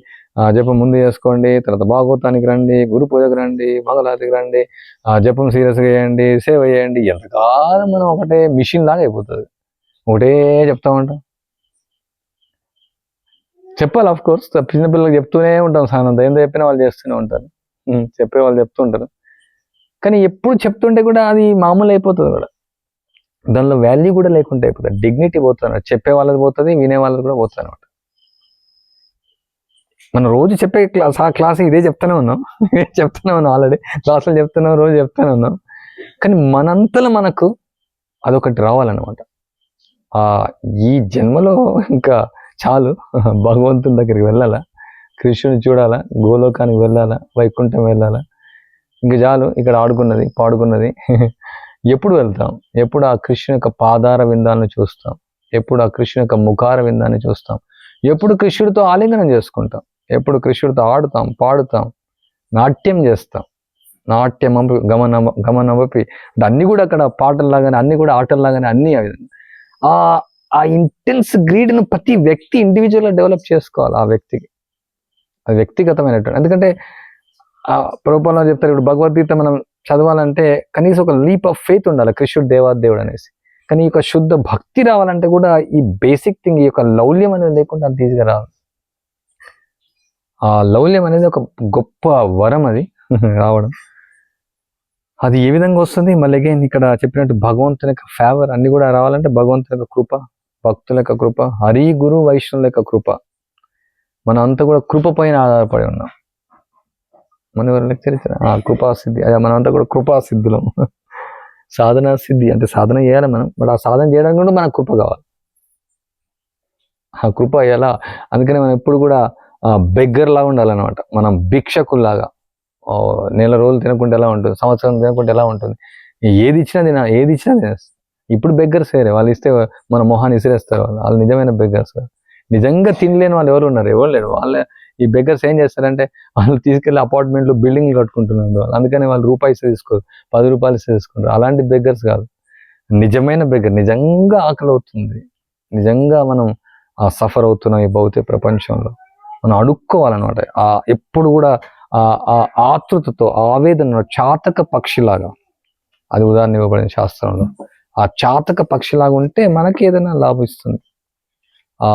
జపం ముందు చేసుకోండి, తర్వాత భాగవతానికి రండి, గురు పూజకు రండి, మంగళారతికి రండి, జపం సీరియస్గా చేయండి, సేవ చేయండి. ఎంతకాలం మనం ఒకటే మిషన్ లాగా అయిపోతుంది, ఒకటే చెప్తా ఉంటాం. చెప్పాలి ఆఫ్ కోర్స్, చిన్నపిల్లలకు చెప్తూనే ఉంటాం సానంత, ఎంత చెప్పినా వాళ్ళు చేస్తూనే ఉంటారు, చెప్పే వాళ్ళు చెప్తుంటారు. కానీ ఎప్పుడు చెప్తుంటే కూడా అది మామూలు అయిపోతుంది కూడా, దానిలో వాల్యూ కూడా లేకుండా అయిపోతుంది, డిగ్నిటీ పోతుంది, చెప్పే వాళ్ళది పోతుంది, వినే వాళ్ళది కూడా పోతుంది అనమాట. మనం రోజు చెప్పే క్లాస్ ఇదే చెప్తూనే ఉన్నాం, ఆల్రెడీ క్లాసులు చెప్తున్నాం, రోజు చెప్తూనే ఉన్నాం. కానీ మనంతలో మనకు అదొకటి రావాలన్నమాట. ఈ జన్మలో ఇంకా చాలు, భగవంతుని దగ్గరికి వెళ్ళాలా, కృష్ణుని చూడాలా, గోలోకానికి వెళ్ళాలా, వైకుంఠం వెళ్ళాలా, ఇంకా చాలు. ఇక్కడ ఆడుకున్నది పాడుకున్నది ఎప్పుడు వెళ్తాం? ఎప్పుడు ఆ కృష్ణు యొక్క పాదార విందాలను చూస్తాం? ఎప్పుడు ఆ కృష్ణు యొక్క ముఖార విందాన్ని చూస్తాం? ఎప్పుడు కృష్ణుడితో ఆలింగనం చేసుకుంటాం? ఎప్పుడు కృష్ణుడితో ఆడుతాం, పాడుతాం, నాట్యం చేస్తాం? నాట్యం గమనమపి అంటే అన్ని కూడా అక్కడ పాటల్లాగానే, అన్ని కూడా ఆటల్లాగానే, అన్ని ఆ విధంగా ఆ ఇంటెన్స్ గ్రీడ్ను ప్రతి వ్యక్తి ఇండివిజువల్గా డెవలప్ చేసుకోవాలి. ఆ వ్యక్తికి అది వ్యక్తిగతమైనటువంటి, ఎందుకంటే ప్రభుపాలలో చెప్తారు, ఇప్పుడు భగవద్గీత మనం చదవాలంటే కనీసం ఒక లీప్ ఆఫ్ ఫెయిత్ ఉండాలి, కృష్ణుడు దేవాదేవుడు అనేసి. కానీ ఈ యొక్క శుద్ధ భక్తి రావాలంటే కూడా ఈ బేసిక్ థింగ్, ఈ యొక్క లౌల్యం అనేది లేకుండా అంత ఈజీగా రావాలి. ఆ లౌల్యం అనేది ఒక గొప్ప వరం, అది రావడం. అది ఏ విధంగా వస్తుంది? మళ్ళీ అగైన్ ఇక్కడ చెప్పినట్టు భగవంతుని యొక్క ఫేవర్ అన్ని కూడా రావాలంటే భగవంతుని యొక్క కృప, భక్తుల యొక్క కృప, హరి గురు వైష్ణవుల యొక్క కృప. మనం అంతా కూడా కృప పైన ఆధారపడి ఉన్నాం. మన ఎవరు లెక్చర్ ఇచ్చారు, కృపాసిద్ధి, మనంతా కూడా కృపాసిద్ధులం. సాధన సిద్ధి అంటే సాధన చేయాలి మనం, బట్ ఆ సాధన చేయడానికి కూడా మనకు కృప కావాలి. ఆ కృప ఎలా? అందుకని మనం ఎప్పుడు కూడా బెగ్గర్ లాగా ఉండాలన్నమాట. మనం భిక్షకుల్లాగా, నెల రోజులు తినకుండా ఎలా ఉంటుంది, సంవత్సరం తినకుండా ఎలా ఉంటుంది, ఏది ఇచ్చినా తినేస్తాం. ఇప్పుడు బెగ్గర్స్ వేరే, వాళ్ళు ఇస్తే మన మొహాన్ని ఇసిరేస్తారు, వాళ్ళు నిజమైన బెగ్గర్స్. నిజంగా తినలేని వాళ్ళు ఎవరు ఉన్నారు? ఎవరు లేరు. వాళ్ళే ఈ బెగ్గర్స్ ఏం చేస్తారంటే వాళ్ళు తీసుకెళ్లి అపార్ట్మెంట్లు, బిల్డింగ్లు కట్టుకుంటున్నారు వాళ్ళు. అందుకని వాళ్ళు రూపాయి తీసుకోరు, 10 రూపాయలు తీసుకుంటారు. అలాంటి బెగ్గర్స్ కాదు, నిజమైన బెగ్గర్. నిజంగా ఆకలి అవుతుంది, నిజంగా మనం సఫర్ అవుతున్నాం ఈ భౌతిక ప్రపంచంలో, మనం అడుక్కోవాలన్నమాట. ఎప్పుడు కూడా ఆతృతతో, ఆవేదన, చాతక పక్షిలాగా, అది ఉదాహరణ ఇవ్వబడింది శాస్త్రంలో. ఆ చాతక పక్షిలాగా ఉంటే మనకి ఏదైనా లాభిస్తుంది. ఆ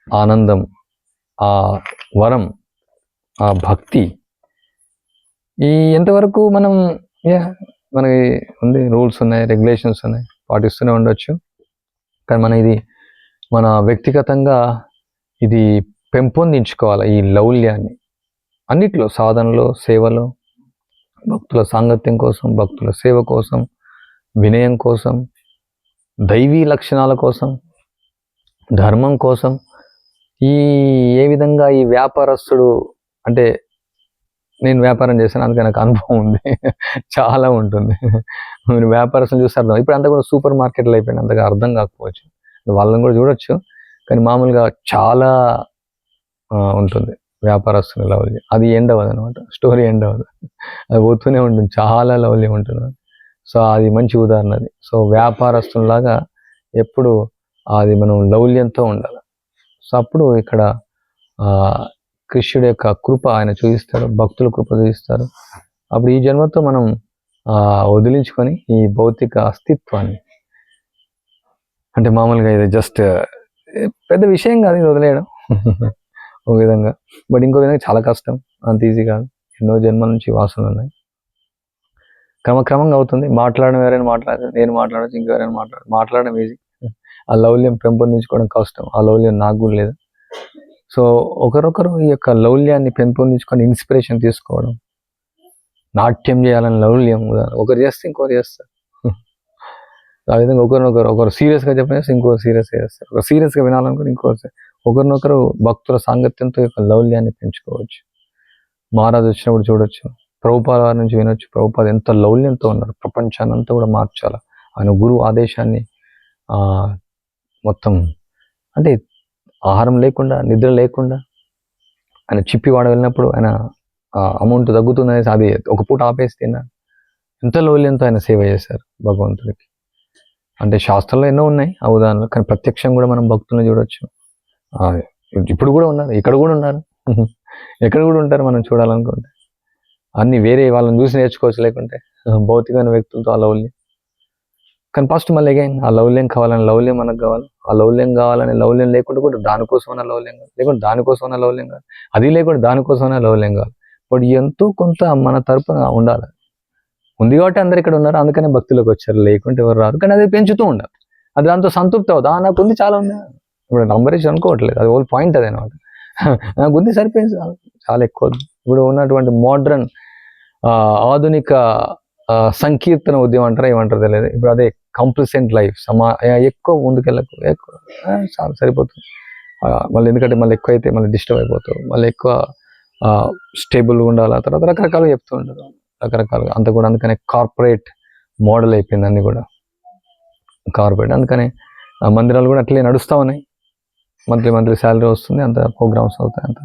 ఆనందం, ఆ వరం, ఆ భక్తి, ఈ ఎంతవరకు మనం మనకి ఉంది, రూల్స్ ఉన్నాయి, రెగ్యులేషన్స్ ఉన్నాయి, పాటిస్తూనే ఉండొచ్చు. కానీ మన వ్యక్తిగతంగా ఇది పెంపొందించుకోవాలి, ఈ లౌల్యాన్ని అన్నిట్లో, సాధనలో, సేవలో, భక్తుల సాంగత్యం కోసం, భక్తుల సేవ కోసం, వినయం కోసం, దైవీ లక్షణాల కోసం, ధర్మం కోసం. ఏ విధంగా ఈ వ్యాపారస్తుడు, అంటే నేను వ్యాపారం చేశాను, అందుకే నాకు అనుభవం ఉంది, చాలా ఉంటుంది. మీరు వ్యాపారస్తులు చూస్తే అర్థం. ఇప్పుడు అంతా కూడా సూపర్ మార్కెట్లు అయిపోయింది, అంతగా అర్థం కాకపోవచ్చు, వాళ్ళని కూడా చూడొచ్చు. కానీ మామూలుగా చాలా ఉంటుంది వ్యాపారస్తుల లౌల్యం. అది ఎండ్ అవ్వదు అనమాట, స్టోరీ ఎండ్ అవ్వదు, అది పోతూనే ఉంటుంది, చాలా లౌల్యం ఉంటుంది. సో అది మంచి ఉదాహరణ అది. సో వ్యాపారస్తులాగా ఎప్పుడు అది మనం లౌల్యంతో ఉండాలి. సో అప్పుడు ఇక్కడ కృష్ణుడి యొక్క కృప ఆయన చూపిస్తాడు, భక్తుల కృప చూపిస్తారు. అప్పుడు ఈ జన్మతో మనం వదిలించుకొని ఈ భౌతిక అస్తిత్వాన్ని, అంటే మామూలుగా ఇది జస్ట్ పెద్ద విషయం కాదు ఇది వదిలేయడం ఒక విధంగా, బట్ ఇంకో విధంగా చాలా కష్టం, అంత ఈజీ కాదు. ఎన్నో జన్మల నుంచి వాసనలు ఉన్నాయి, క్రమక్రమంగా అవుతుంది. మాట్లాడడం ఎవరైనా మాట్లాడచ్చు, నేను మాట్లాడచ్చు, ఇంకెవరైనా మాట్లాడడం ఈజీ. ఆ లౌల్యం పెంపొందించుకోవడం కష్టం, ఆ లౌల్యం నాకు కూడా లేదు. సో ఒకరొకరు ఈ యొక్క లౌల్యాన్ని పెంపొందించుకొని ఇన్స్పిరేషన్ తీసుకోవడం, నాట్యం చేయాలని లౌల్యం, ఒకరు చేస్తే ఇంకొకరు చేస్తారు. ఆ విధంగా ఒకరు సీరియస్గా చెప్పిన ఇంకొకరు సీరియస్గా చేస్తారు, ఒకరు సీరియస్గా వినాలనుకుని ఇంకొకరు. ఒకరినొకరు భక్తుల సాంగత్యంతో యొక్క లౌల్యాన్ని పెంచుకోవచ్చు. మహారాజు వచ్చినప్పుడు చూడొచ్చు, ప్రభుపాద వారి నుంచి వినొచ్చు, ప్రభుపాద ఎంత లౌల్యంతో ఉన్నారు, ప్రపంచాన్ని అంతా కూడా మార్చాలి. ఆయన గురువు ఆదేశాన్ని మొత్తం, అంటే ఆహారం లేకుండా, నిద్ర లేకుండా, ఆయన చిప్పివాడ వెళ్ళినప్పుడు ఆయన అమౌంట్ తగ్గుతుందనేసి అది ఒక పూట ఆపేసి తిన్నాడు. ఎంత లౌల్యంతో ఆయన సేవ చేశారు భగవంతుడికి. అంటే శాస్త్రంలో ఎన్నో ఉన్నాయి ఆ ఉదాహరణలు, కానీ ప్రత్యక్షం కూడా మనం భక్తులను చూడొచ్చు. ఇప్పుడు కూడా ఉన్నారు, ఇక్కడ కూడా ఉన్నారు. ఎక్కడ కూడా ఉంటారు మనం చూడాలనుకుంటే. అన్ని వేరే వాళ్ళని చూసి నేర్చుకోవచ్చు, లేకుంటే భౌతికమైన వ్యక్తులతో ఆ లౌల్యం. కానీ ఫస్ట్ మళ్ళీ అగైన్ ఆ లౌల్యం కావాలని లౌల్యం మనకు కావాలి. ఆ లౌల్యం కావాలని లౌల్యం లేకుండా కూడా దానికోసమైనా లౌల్యం కావాలి, లేకుంటే దానికోసమైనా లౌల్యం కావాలి, అది లేకుండా దానికోసమైనా లౌల్యం కావాలి. బట్ ఎంతో కొంత మన తరపున ఉండాలి. ఉంది కాబట్టి అందరు ఇక్కడ ఉన్నారు, అందుకనే భక్తులకు వచ్చారు, లేకుంటే ఎవరు రారు. కానీ అది పెంచుతూ ఉండాలి. అది దాంతో సంతృప్తి అవుతా, నాకు ఉంది చాలా ఉంది, ఇప్పుడు నంబరేజ్ అనుకోవట్లేదు, అది ఓల్ పాయింట్ అదే అనమాట. నాకు ఉంది సరిపోయింది, చాలా ఎక్కువ. ఇప్పుడు ఉన్నటువంటి మోడ్రన్ ఆధునిక సంకీర్తన ఉద్యమం అంటారా ఏమంటారు తెలియదు, ఇప్పుడు అదే కంప్లిసెంట్ లైఫ్, ఎక్కువ ముందుకెళ్ళకు, ఎక్కువ చాలా సరిపోతుంది. మళ్ళీ ఎందుకంటే మళ్ళీ ఎక్కువ అయితే మళ్ళీ డిస్టర్బ్ అయిపోతావు, మళ్ళీ ఎక్కువ స్టేబుల్గా ఉండాలి, తర్వాత రకరకాలుగా చెప్తూ ఉంటారు, రకరకాలుగా. అంత కూడా అందుకనే కార్పొరేట్ మోడల్ అయిపోయింది అన్నీ కూడా, కార్పొరేట్. అందుకనే మందిరాలు కూడా అట్లే నడుస్తూ ఉన్నాయి, మంత్లీ శాలరీ వస్తుంది, అంత ప్రోగ్రామ్స్ అవుతాయి అంత.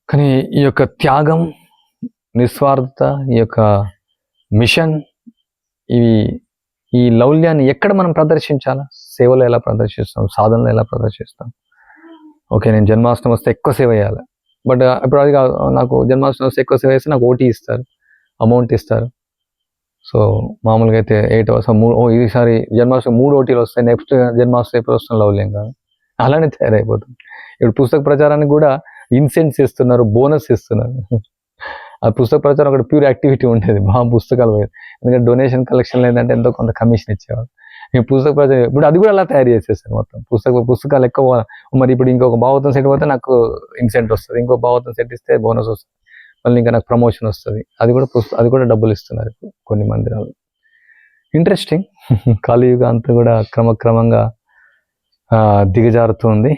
కానీ ఈ యొక్క త్యాగం, నిస్వార్థత, ఈ యొక్క మిషన్, ఈ లౌల్యాన్ని ఎక్కడ మనం ప్రదర్శించాలా? సేవలో ఎలా ప్రదర్శిస్తాం, సాధనలో ఎలా ప్రదర్శిస్తాం? ఓకే, నేను జన్మాష్టమి వస్తే ఎక్కువ సేవ చేయాలి, బట్ ఇప్పుడు అది కాదు, నాకు జన్మాష్టమి వస్తే ఎక్కువ సేవ చేస్తే నాకు ఓటీ ఇస్తారు, అమౌంట్ ఇస్తారు. సో మామూలుగా అయితే 8 hours ఈసారి జన్మాష్టమి 3 OTలు వస్తాయి, నెక్స్ట్ జన్మాష్టమి ఎప్పుడు వస్తుంది, లౌల్యం కాదు, అలానే తయారైపోతుంది. ఇప్పుడు పుస్తక ప్రచారానికి కూడా ఇన్సెంట్స్ ఇస్తున్నారు, బోనస్ ఇస్తున్నారు. ఆ పుస్తక ప్రచారం ఒకటి ప్యూర్ యాక్టివిటీ ఉండేది, పుస్తకాలు పోయేది, ఎందుకంటే డొనేషన్ కలెక్షన్లు ఏంటంటే ఎంతో కొంత కమిషన్ ఇచ్చేవాళ్ళు. ఈ పుస్తక ప్రచారం ఇప్పుడు అది కూడా అలా తయారు చేసేస్తారు మొత్తం, పుస్తకాలు ఎక్కువ. మరి ఇప్పుడు ఇంకొక భాగవతం సెట్ పోతే నాకు ఇన్సెంట్ వస్తుంది, ఇంకో భాగవతం సెట్ ఇస్తే బోనస్ వస్తుంది, మళ్ళీ ఇంకా నాకు ప్రమోషన్ వస్తుంది, అది కూడా డబ్బులు ఇస్తున్నారు కొన్ని మందిరాలు. ఇంట్రెస్టింగ్. కలియుగ అంతా కూడా క్రమక్రమంగా దిగజారుతుంది.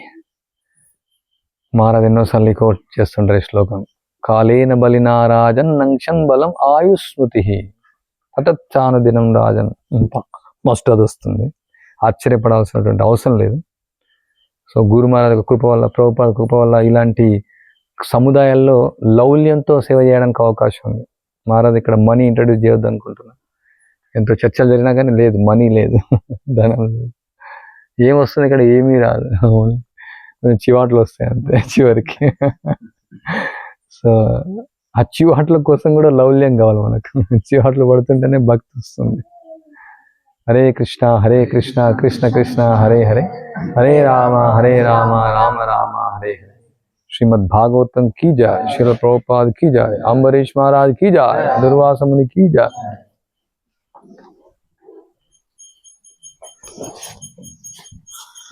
మహారాజ్ ఎన్నోసార్లు కోట్ చేస్తుంటారు ఈ శ్లోకం, కాలేన బలినా రాజన్ నంక్షన్ బలం ఆయుస్మృతి హఠచ్చాను దినం రాజన్. మస్ట్ అది వస్తుంది, ఆశ్చర్యపడాల్సినటువంటి అవసరం లేదు. సో గురు మహారాజ్ కృప వల్ల, ప్రభుపాద కృప వల్ల ఇలాంటి సముదాయాల్లో లౌల్యంతో సేవ చేయడానికి అవకాశం ఉంది. మహారాజ్ ఇక్కడ మనీ ఇంట్రడ్యూస్ చేయొద్దు అనుకుంటున్నాను, ఎంతో చర్చలు జరిగినా కానీ లేదు, మనీ లేదు, ధనం లేదు, ఏమొస్తుంది ఇక్కడ, ఏమీ రాదు, చివాట్లు వస్తాయి అంతే చివరికి. సో ఆ చివాట్ల కోసం కూడా లౌల్యం కావాలి మనకు, చివాట్లు పడుతుంటేనే భక్తి వస్తుంది. హరే కృష్ణ కృష్ణ కృష్ణ హరే హరే, హరే రామ రామ రామ హరే హరే. శ్రీమద్ భాగవతం की जय, श्रील प्रभुपाद की जय, अम्बरीश महाराज की जय, दुर्वासा मुनि की जय.